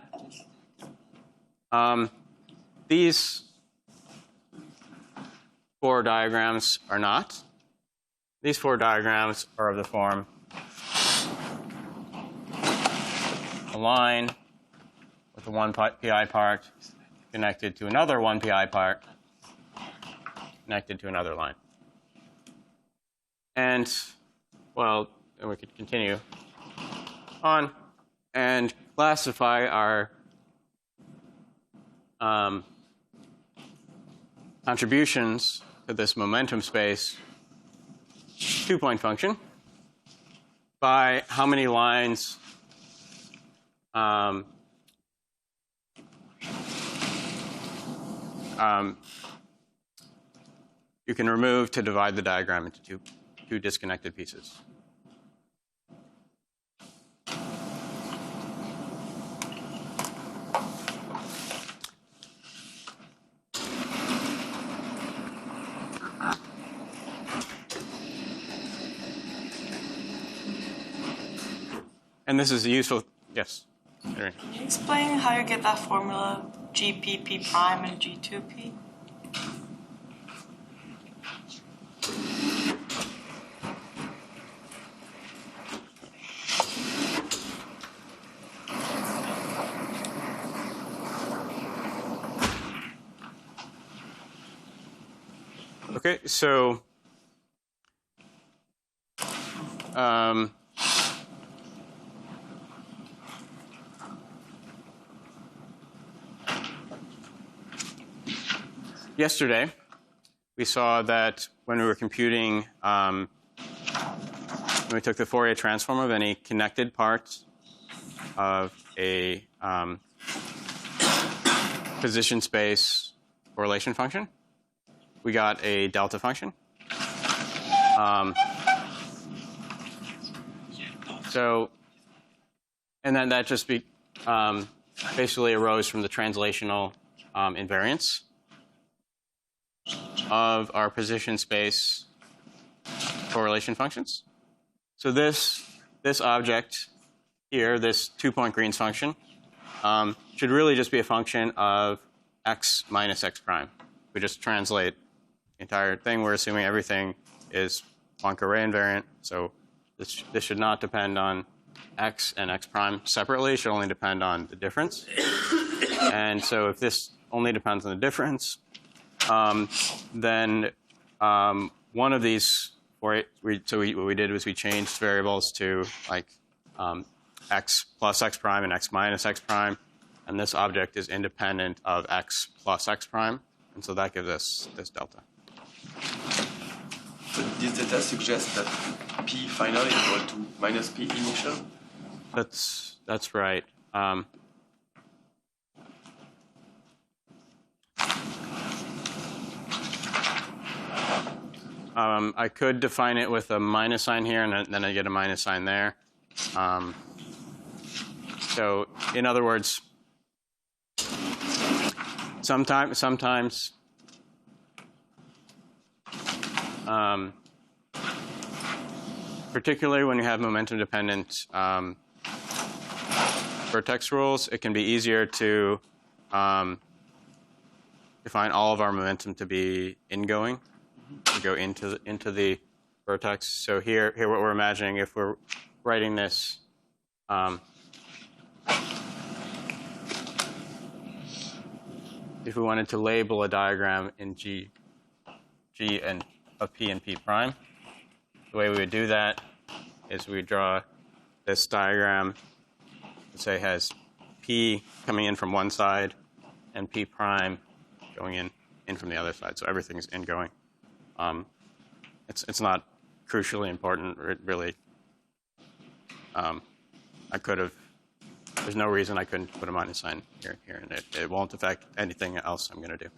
Speaker 1: These 4 diagrams are not. These 4 diagrams are of the form a line with a 1pi part connected to another 1pi part connected to another line. And, well, we could continue on and classify our contributions to this momentum space 2-point function by how many lines you can remove to divide the diagram into two disconnected pieces. And this is a useful, yes.
Speaker 6: Can you explain how you get that formula GPP prime and G2P?
Speaker 1: Okay, so yesterday, we saw that when we were computing, when we took the Fourier transform of any connected parts of a position space correlation function, we got a delta function. And then that just basically arose from the translational invariance of our position space correlation functions. So this object here, this 2-point Green's function, should really just be a function of x minus x prime. We just translate the entire thing. We're assuming everything is Poincare invariant. So this should not depend on x and x prime separately. It should only depend on the difference. And so if this only depends on the difference, then one of these, what we did was we changed variables to like x plus x prime and x minus x prime. And this object is independent of x plus x prime. And so that gives us this delta.
Speaker 7: So this data suggests that P final is equal to minus P initial?
Speaker 1: That's right. I could define it with a minus sign here, and then I get a minus sign there. So in other words, sometimes particularly when you have momentum-dependent vertex rules, it can be easier to define all of our momentum to be ingoing, to go into the vertex. So here what we're imagining, if we're writing this if we wanted to label a diagram in G and of P and P prime, the way we would do that is we draw this diagram, let's say has P coming in from one side and P prime going in from the other side. So everything is ingoing. It's not crucially important, really. I could have. There's no reason I couldn't put a minus sign here, and it won't affect anything else I'm going to do.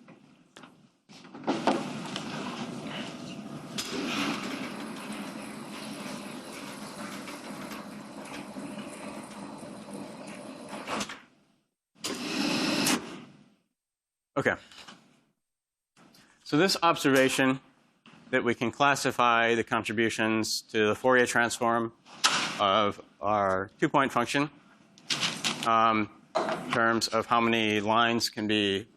Speaker 1: Okay. So this observation that we can classify the contributions to the Fourier transform of our two-point function in terms of how many lines can be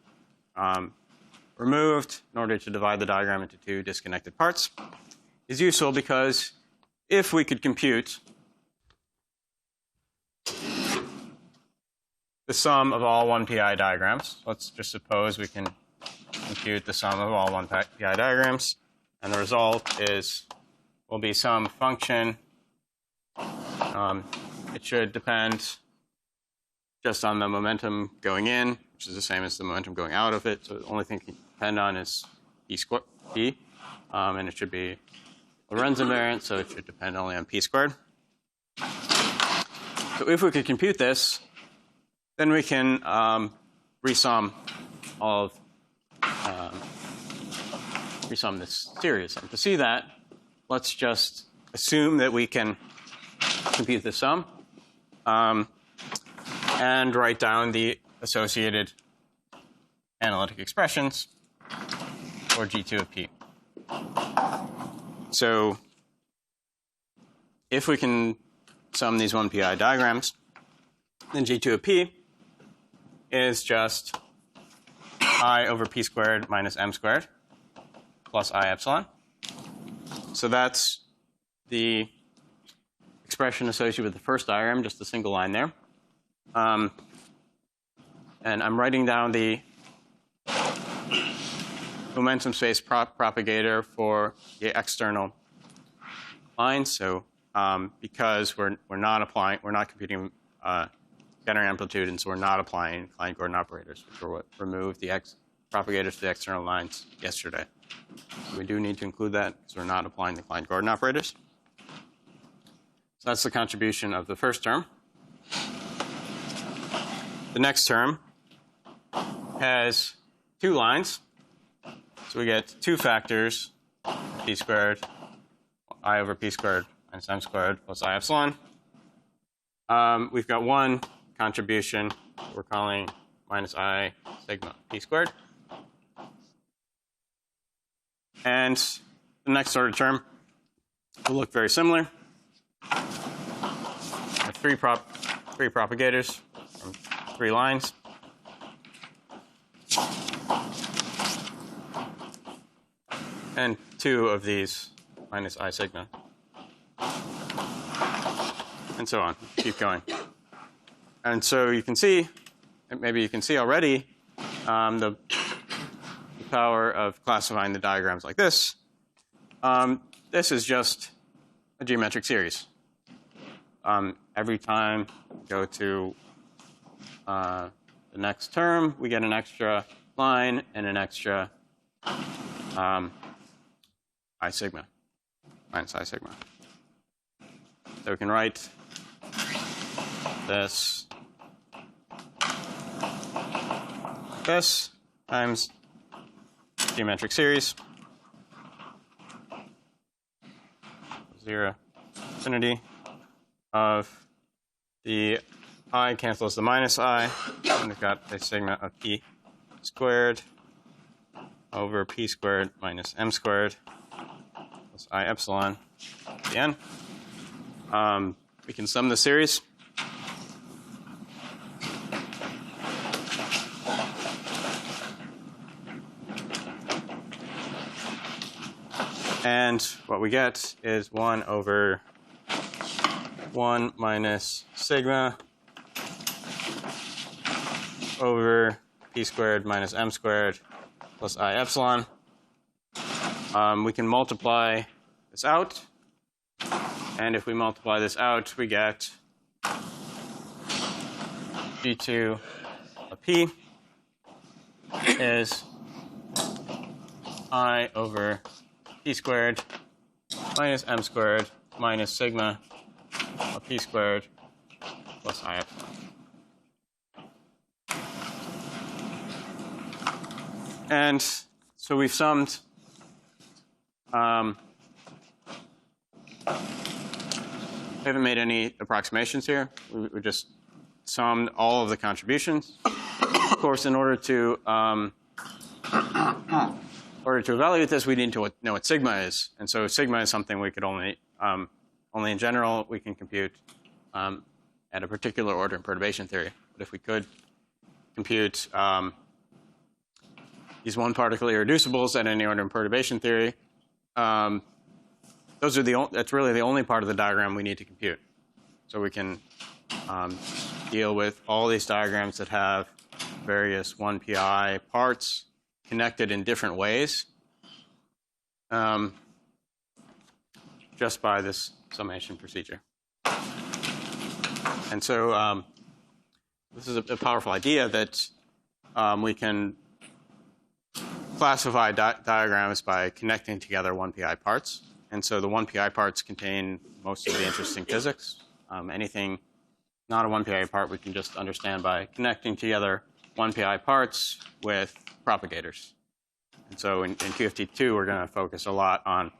Speaker 1: removed in order to divide the diagram into two disconnected parts is useful because if we could compute the sum of all 1PI diagrams, let's just suppose we can compute the sum of all 1PI diagrams, and the result will be some function. It should depend just on the momentum going in, which is the same as the momentum going out of it. So the only thing it can depend on is p, and it should be Lorentz invariant, so it should depend only on p squared. So if we could compute this, then we can resum this series. And to see that, let's just assume that we can compute the sum and write down the associated analytic expressions for G2 of P. So if we can sum these 1PI diagrams, then G2 of P is just I over P squared minus M squared plus I epsilon. So that's the expression associated with the first diagram, just a single line there. And I'm writing down the momentum space propagator for the external line. So because we're not computing scattering amplitude, and so we're not applying Klein-Gordon operators, which are what removed the propagators to the external lines yesterday. So we do need to include that because we're not applying the Klein-Gordon operators. So that's the contribution of the first term. The next term has two lines. So we get two factors, p squared, I over p squared minus m squared plus I epsilon. We've got one contribution we're calling minus I sigma p squared. And the next order term will look very similar. Three propagators from three lines. And two of these minus I sigma. And so on. Keep going. And so you can see, maybe you can see already, the power of classifying the diagrams like this. This is just a geometric series. Every time we go to the next term, we get an extra line and an extra I sigma, minus I sigma. So we can write this times geometric series, 0 infinity of the I cancels the minus I, and we've got a sigma of p squared over p squared minus m squared plus I epsilon at the end. We can sum the series. And what we get is 1 over 1 minus sigma over p squared minus m squared plus I epsilon. We can multiply this out. And if we multiply this out, we get G2 of P is I over p squared minus m squared minus sigma of p squared plus I epsilon. And so we've summed we haven't made any approximations here. We just summed all of the contributions. Of course, in order to in order to evaluate this, we need to know what sigma is. And so sigma is something we could only in general, we can compute at a particular order in perturbation theory. But if we could compute these one-particle irreducibles at any order in perturbation theory, that's really the only part of the diagram we need to compute. So we can deal with all these diagrams that have various 1pi parts connected in different ways just by this summation procedure. And so this is a powerful idea that we can classify diagrams by connecting together 1pi parts. And so the 1pi parts contain most of the interesting physics. Anything not a 1pi part we can just understand by connecting together 1pi parts with propagators. And so in QFT2, we're going to focus a lot on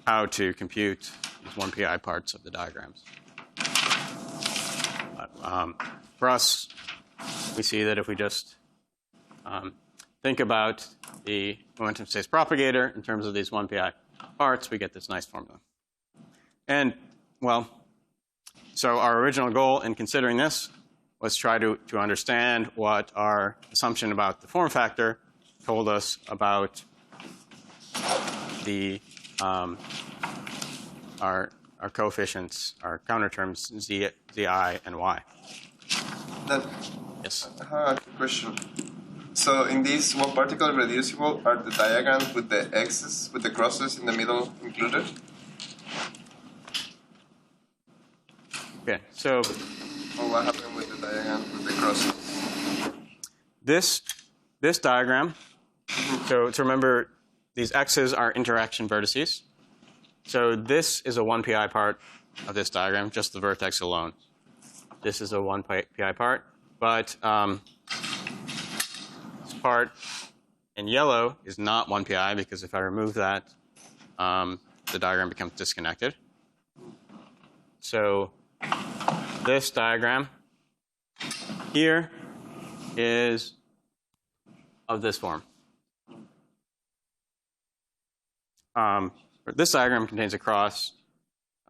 Speaker 1: how to compute these 1pi parts of the diagrams. For us, we see that if we just think about the momentum space propagator in terms of these 1pi parts, we get this nice formula. And, well, so our original goal in considering this was try to understand what our assumption about the form factor told us about the our coefficients, our counterterms zi and y. Yes.
Speaker 8: I have a question. So in this one particle reducible, are the diagrams with the x's, with the crosses in the middle included?
Speaker 1: Okay, so
Speaker 8: Or what happened with the diagram with the crosses?
Speaker 1: this diagram, so to remember, these x's are interaction vertices. So this is a 1pi part of this diagram, just the vertex alone. This is a 1pi part, but this part in yellow is not 1pi because if I remove that, the diagram becomes disconnected. So this diagram here is of this form. This diagram contains a cross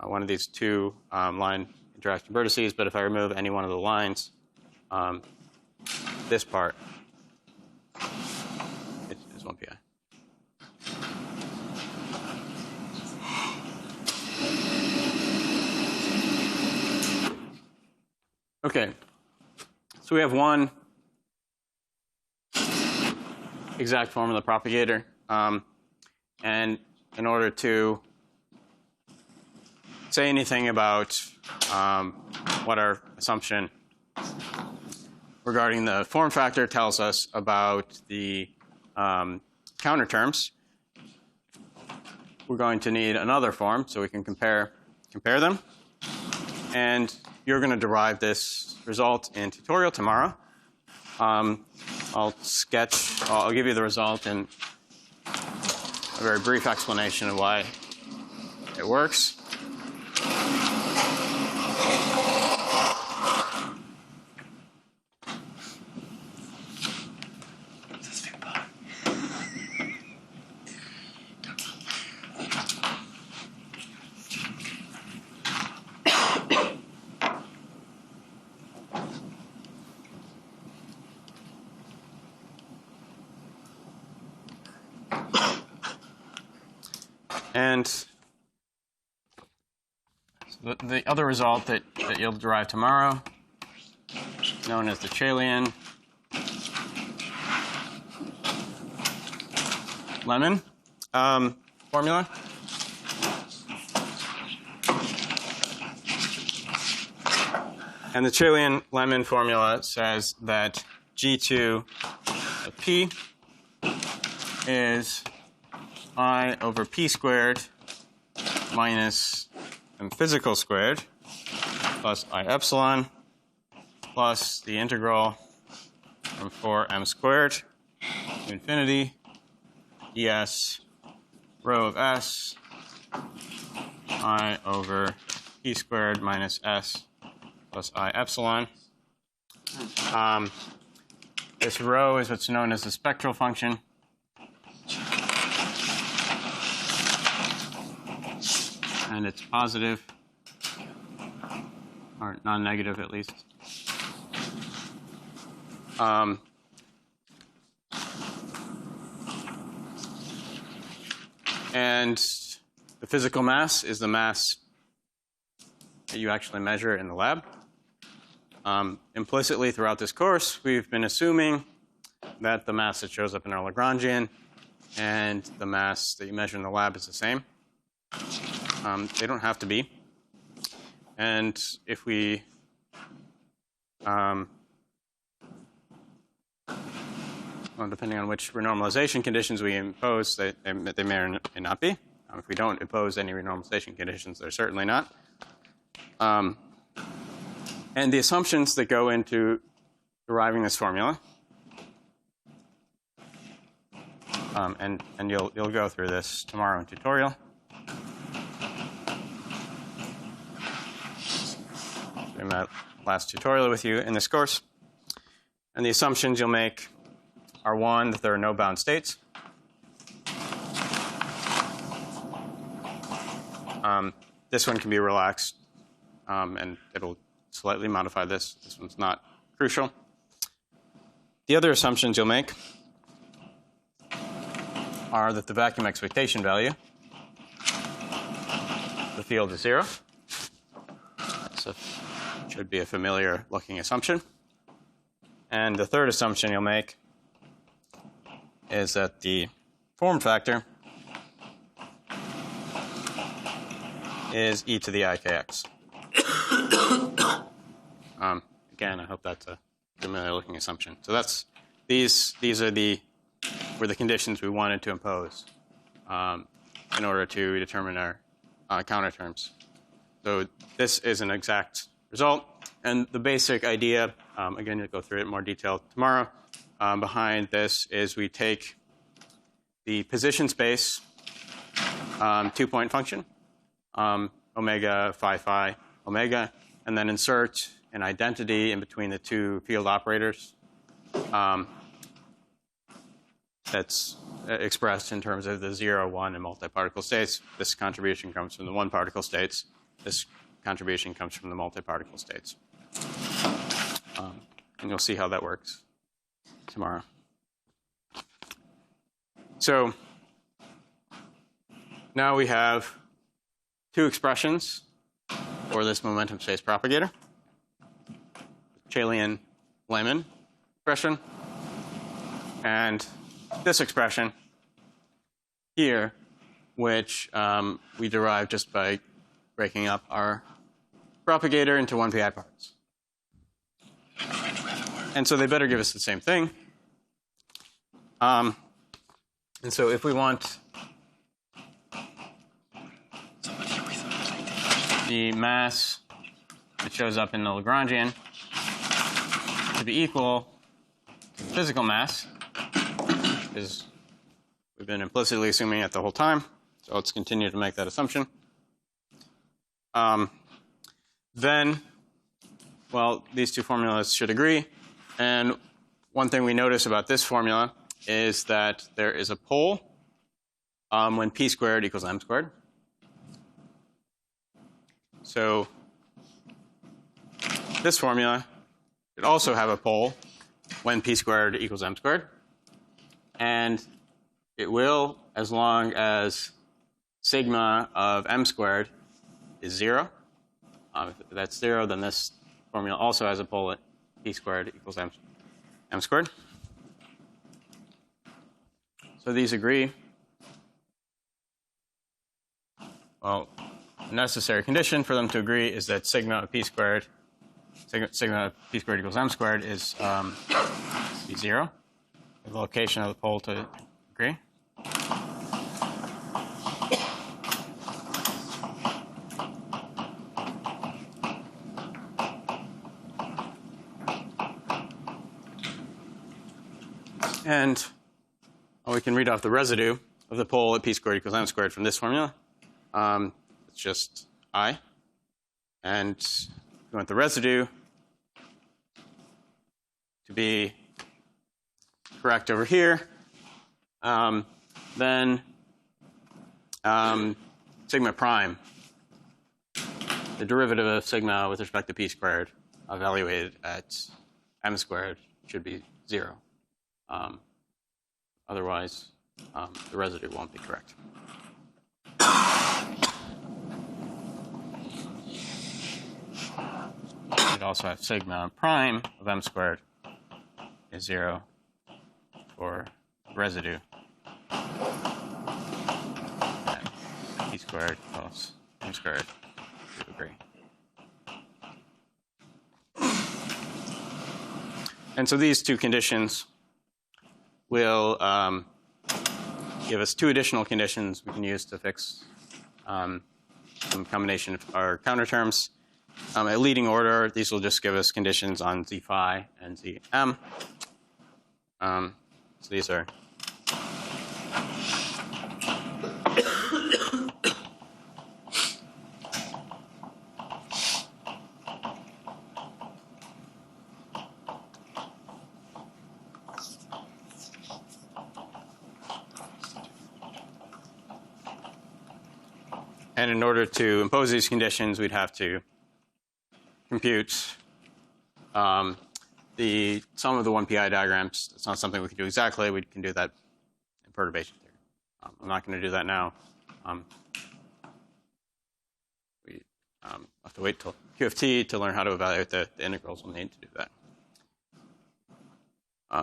Speaker 1: one of these two line interaction vertices, but if I remove any one of the lines, this part is 1pi. Okay, so we have one exact form of the propagator, and in order to say anything about what our assumption regarding the form factor tells us about the counter terms, we're going to need another form so we can compare them. And you're going to derive this result in tutorial tomorrow. I'll give you the result and a very brief explanation of why it works. And the other result that you'll derive tomorrow, known as the Chalian lemon formula. And the Chalian lemon formula says that G2 of P is I over P squared minus M physical squared plus I epsilon plus the integral from 4M squared to infinity ds rho of S I over P squared minus S plus I epsilon. This rho is what's known as the spectral function. And it's positive, or non-negative at least. And the physical mass is the mass that you actually measure in the lab. Implicitly throughout this course, we've been assuming that the mass that shows up in our Lagrangian and the mass that you measure in the lab is the same. They don't have to be. And if we well, depending on which renormalization conditions we impose, they may or may not be. If we don't impose any renormalization conditions, they're certainly not. And the assumptions that go into deriving this formula, and you'll go through this tomorrow in tutorial. In that last tutorial with you in this course. And the assumptions you'll make are, one, that there are no bound states. This one can be relaxed, and it'll slightly modify this. This one's not crucial. The other assumptions you'll make are that the vacuum expectation value, the field is 0. So should be a familiar looking assumption. And the third assumption you'll make is that the form factor is e to the ikx. Again, I hope that's a familiar looking assumption. So that's these were the conditions we wanted to impose in order to determine our counter terms. So this is an exact result. And the basic idea, again, you'll go through it in more detail tomorrow, behind this is we take the position space 2-point function, omega, phi, omega, and then insert an identity in between the two field operators that's expressed in terms of the 0, 1, and multi-particle states. This contribution comes from the one-particle states. This contribution comes from the multi-particle states. And you'll see how that works tomorrow. So now we have two expressions for this momentum space propagator. Chalian-Lehmann expression and this expression here, which we derived just by breaking up our propagator into 1pi parts. And so they better give us the same thing. And so if we want the mass that shows up in the Lagrangian to be equal to the physical mass, because we've been implicitly assuming it the whole time, so let's continue to make that assumption. Then, well, these two formulas should agree. And one thing we notice about this formula is that there is a pole when p squared equals m squared. So this formula should also have a pole when p squared equals m squared. And it will, as long as sigma of m squared is 0. If that's 0, then this formula also has a pole at p squared equals m squared. So these agree. Well, the necessary condition for them to agree is that sigma of p squared equals m squared is be 0. The location of the pole to agree. And we can read off the residue of the pole at p squared equals m squared from this formula. It's just I. And we want the residue to be correct over here, then sigma prime, the derivative of sigma with respect to p squared, evaluated at m squared, should be 0. Otherwise, the residue won't be correct. We'd also have sigma prime of m squared is 0 for residue at p squared plus m squared to agree. And so these two conditions will give us 2 additional conditions we can use to fix some combination of our counter terms. At leading order, these will just give us conditions on z phi and zm. So these are and in order to impose these conditions, we'd have to compute the sum of the 1PI diagrams. It's not something we can do exactly. We can do that in perturbation theory. I'm not going to do that now. We have to wait till QFT to learn how to evaluate the integrals. We'll need to do that.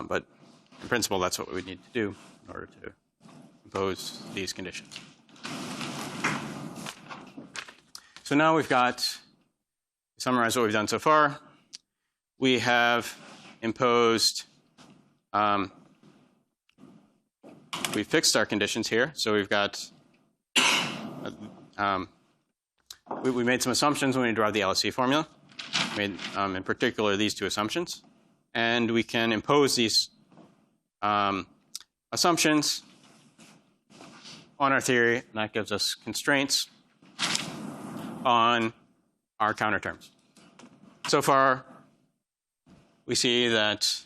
Speaker 1: But in principle, that's what we would need to do in order to impose these conditions. So now we've got, to summarize what we've done so far, we have imposed, we fixed our conditions here. So we've got, we made some assumptions when we derived the LSE formula. We made, in particular, these 2 assumptions. And we can impose these assumptions on our theory, and that gives us constraints on our counter terms. So far, we see that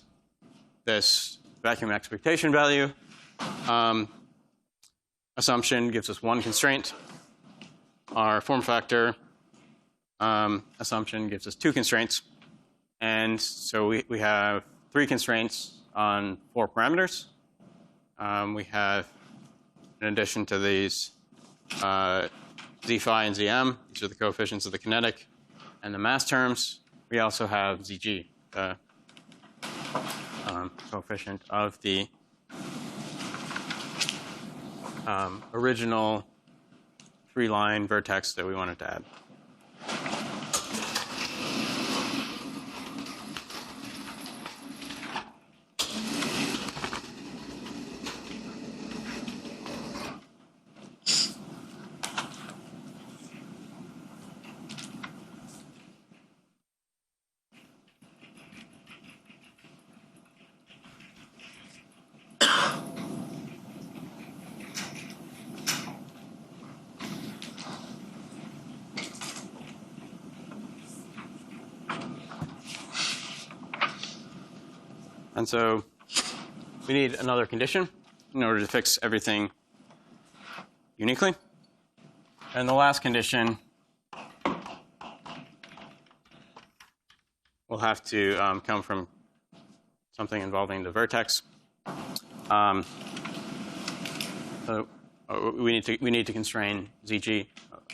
Speaker 1: this vacuum expectation value assumption gives us 1 constraint. Our form factor assumption gives us 2 constraints. And so we have 3 constraints on 4 parameters. We have, in addition to these, z phi and zm, these are the coefficients of the kinetic and the mass terms. We also have zg, the coefficient of the original 3-line vertex that we wanted to add. And so we need another condition in order to fix everything uniquely. And the last condition will have to come from something involving the vertex. So we need to constrain ZG,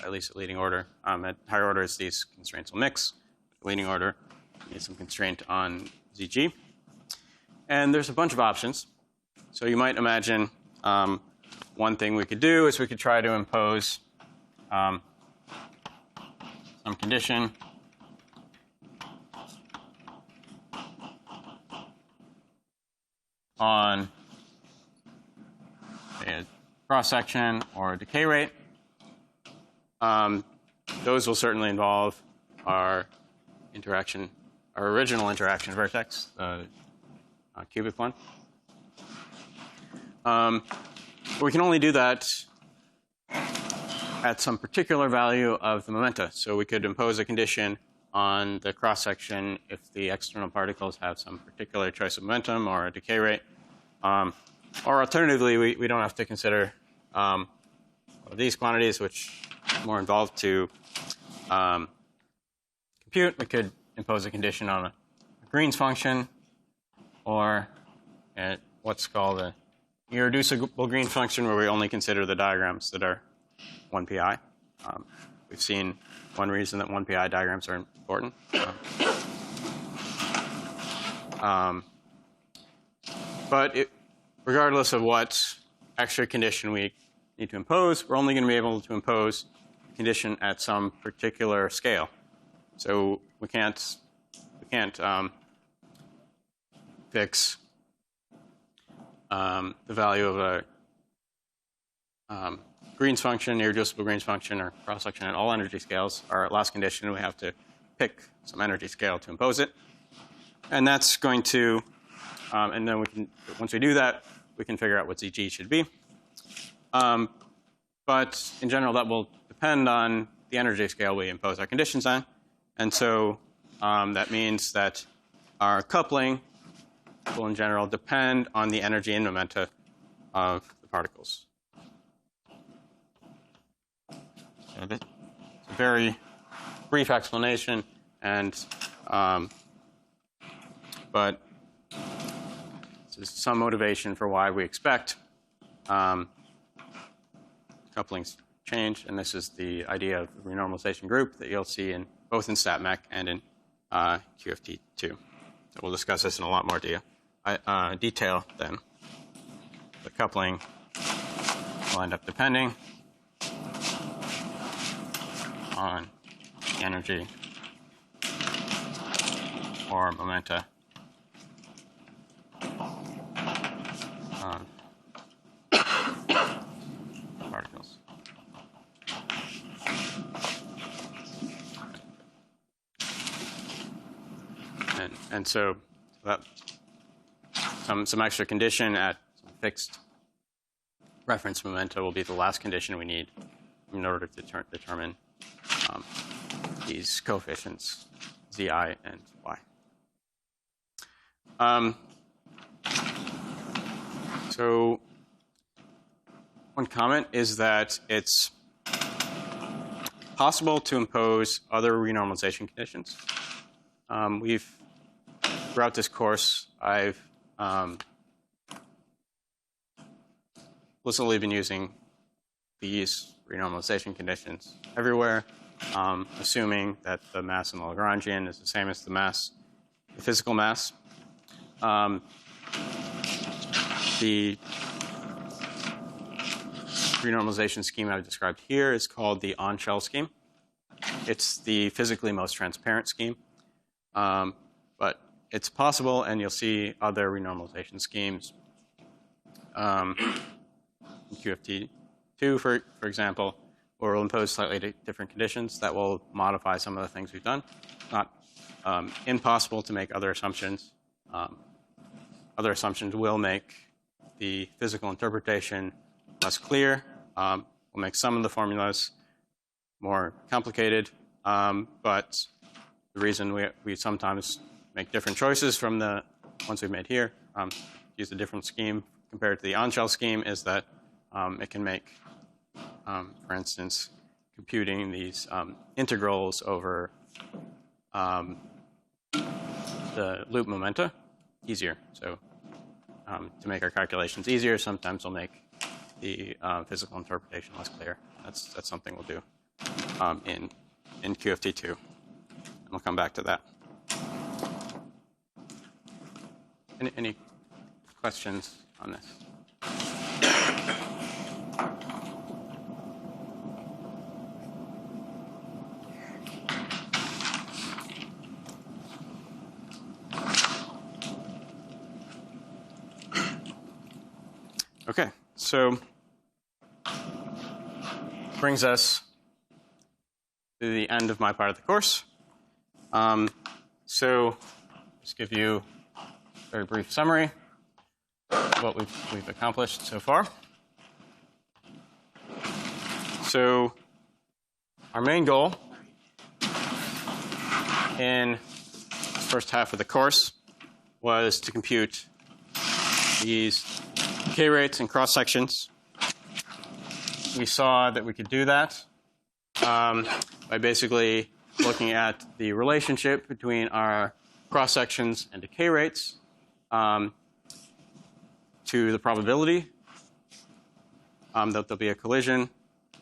Speaker 1: at least at leading order. At higher orders, these constraints will mix. At leading order, we need some constraint on ZG. And there's a bunch of options. So you might imagine one thing we could do is we could try to impose some condition on a cross-section or a decay rate. Those will certainly involve our interaction, our original interaction vertex, the cubic one. We can only do that at some particular value of the momenta. So we could impose a condition on the cross-section if the external particles have some particular choice of momentum or a decay rate. Or alternatively, we don't have to consider these quantities, which are more involved to compute. We could impose a condition on a Green's function, or what's called an irreducible Green function, where we only consider the diagrams that are 1pi. We've seen one reason that 1pi diagrams are important. But regardless of what extra condition we need to impose, we're only going to be able to impose a condition at some particular scale. So we can't fix the value of a Green's function, irreducible Green's function, or cross-section at all energy scales. Our last condition, we have to pick some energy scale to impose it. And that's going to, and then we can, once we do that, we can figure out what ZG should be. But in general, that will depend on the energy scale we impose our conditions on. And so that means that our coupling will, in general, depend on the energy and momenta of the particles. So this is a very brief explanation, and but this is some motivation for why we expect couplings change. And this is the idea of renormalization group that you'll see in both in StatMech and in QFT2. So we'll discuss this in a lot more detail then. The coupling will end up depending on energy or momenta of particles. And so that some extra condition at some fixed reference momenta will be the last condition we need in order to determine these coefficients, Zi and Y. So one comment is that it's possible to impose other renormalization conditions. Throughout this course, I've explicitly been using these renormalization conditions everywhere, assuming that the mass in the Lagrangian is the same as the physical mass. The renormalization scheme I've described here is called the on-shell scheme. It's the physically most transparent scheme, but it's possible, and you'll see other renormalization schemes. In QFT2, for example, where we'll impose slightly different conditions that will modify some of the things we've done. Not impossible to make other assumptions. Other assumptions will make the physical interpretation less clear. Will make some of the formulas more complicated. But the reason we sometimes make different choices from the ones we've made here, use a different scheme compared to the on-shell scheme, is that it can make, for instance, computing these integrals over the loop momenta easier. So to make our calculations easier, sometimes we'll make the physical interpretation less clear. That's something we'll do in QFT2. And we'll come back to that. Any questions on this? Okay, so brings us to the end of my part of the course. So just give you a very brief summary of what we've accomplished so far. So our main goal in the first half of the course was to compute these K rates and cross sections. We saw that we could do that by basically looking at the relationship between our cross sections and decay rates to the probability that there'll be a collision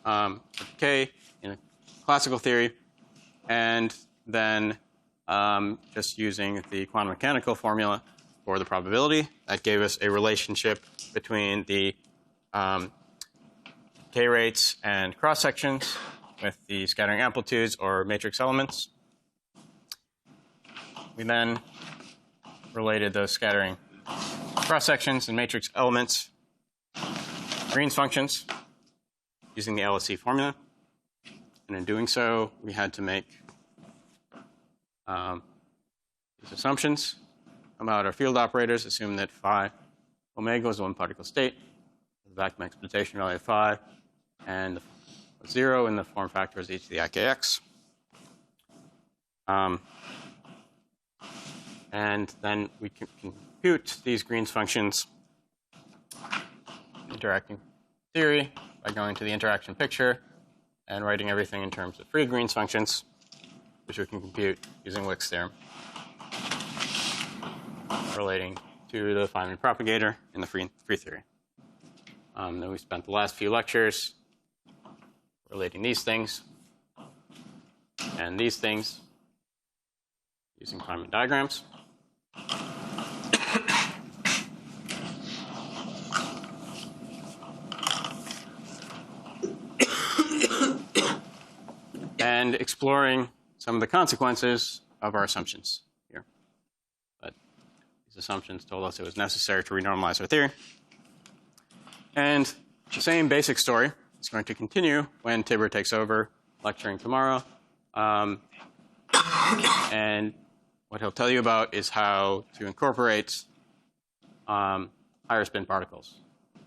Speaker 1: of decay in a classical theory, and then just using the quantum mechanical formula for the probability. That gave us a relationship between the K rates and cross sections with the scattering amplitudes or matrix elements. We then related those scattering cross sections and matrix elements Green's functions using the LSE formula. And in doing so, we had to make these assumptions about our field operators. Assume that phi omega is one particle state, the vacuum expectation value of phi, and 0 in the form factor is e to the ikx. And then we can compute these Green's functions interacting theory by going to the interaction picture and writing everything in terms of free Green's functions, which we can compute using Wick's theorem relating to the Feynman propagator in the free theory. Then we spent the last few lectures relating these things and these things using Feynman diagrams. And exploring some of the consequences of our assumptions here. But these assumptions told us it was necessary to renormalize our theory. And the same basic story is going to continue when Tibor takes over lecturing tomorrow. And what he'll tell you about is how to incorporate higher spin particles.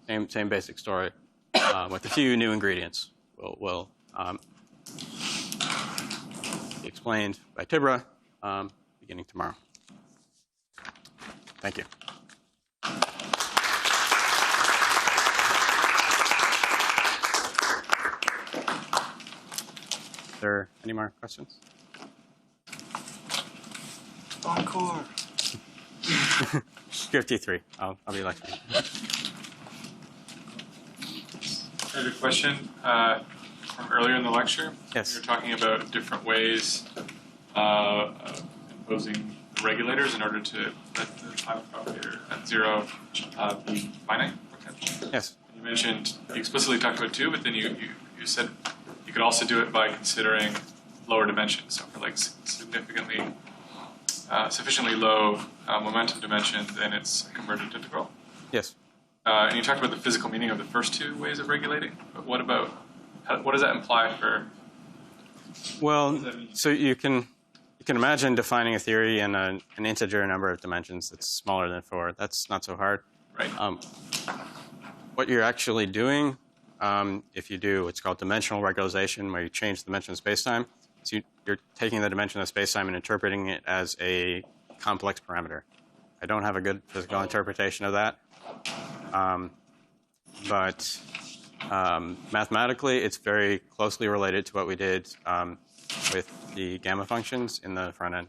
Speaker 1: Same basic story with a few new ingredients. Will be explained by Tibor beginning tomorrow. Thank you. Are there any more questions?
Speaker 2: Encore.
Speaker 1: 53. I'll be lecturing.
Speaker 5: I have a question from earlier in the lecture.
Speaker 1: Yes.
Speaker 5: You were talking about different ways of imposing the regulators in order to let the Feynman propagator at 0 be finite.
Speaker 1: Yes.
Speaker 5: You mentioned, you explicitly talked about 2, but then you said you could also do it by considering lower dimensions. So for like sufficiently low momentum dimension, then it's a convergent integral.
Speaker 1: Yes.
Speaker 5: And you talked about the physical meaning of the first 2 ways of regulating. But what does that imply for?
Speaker 1: Well, so you can imagine defining a theory in an integer number of dimensions that's smaller than 4. That's not so hard.
Speaker 5: Right.
Speaker 1: What you're actually doing, if you do what's called dimensional regularization, where you change the dimension of spacetime, so you're taking the dimension of spacetime and interpreting it as a complex parameter. I don't have a good physical interpretation of that, but mathematically, it's very closely related to what we did with the gamma functions in the front end.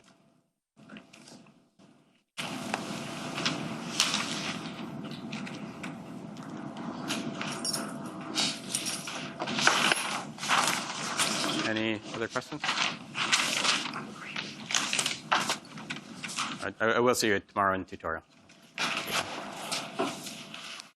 Speaker 1: Any other questions? I will see you tomorrow in the tutorial.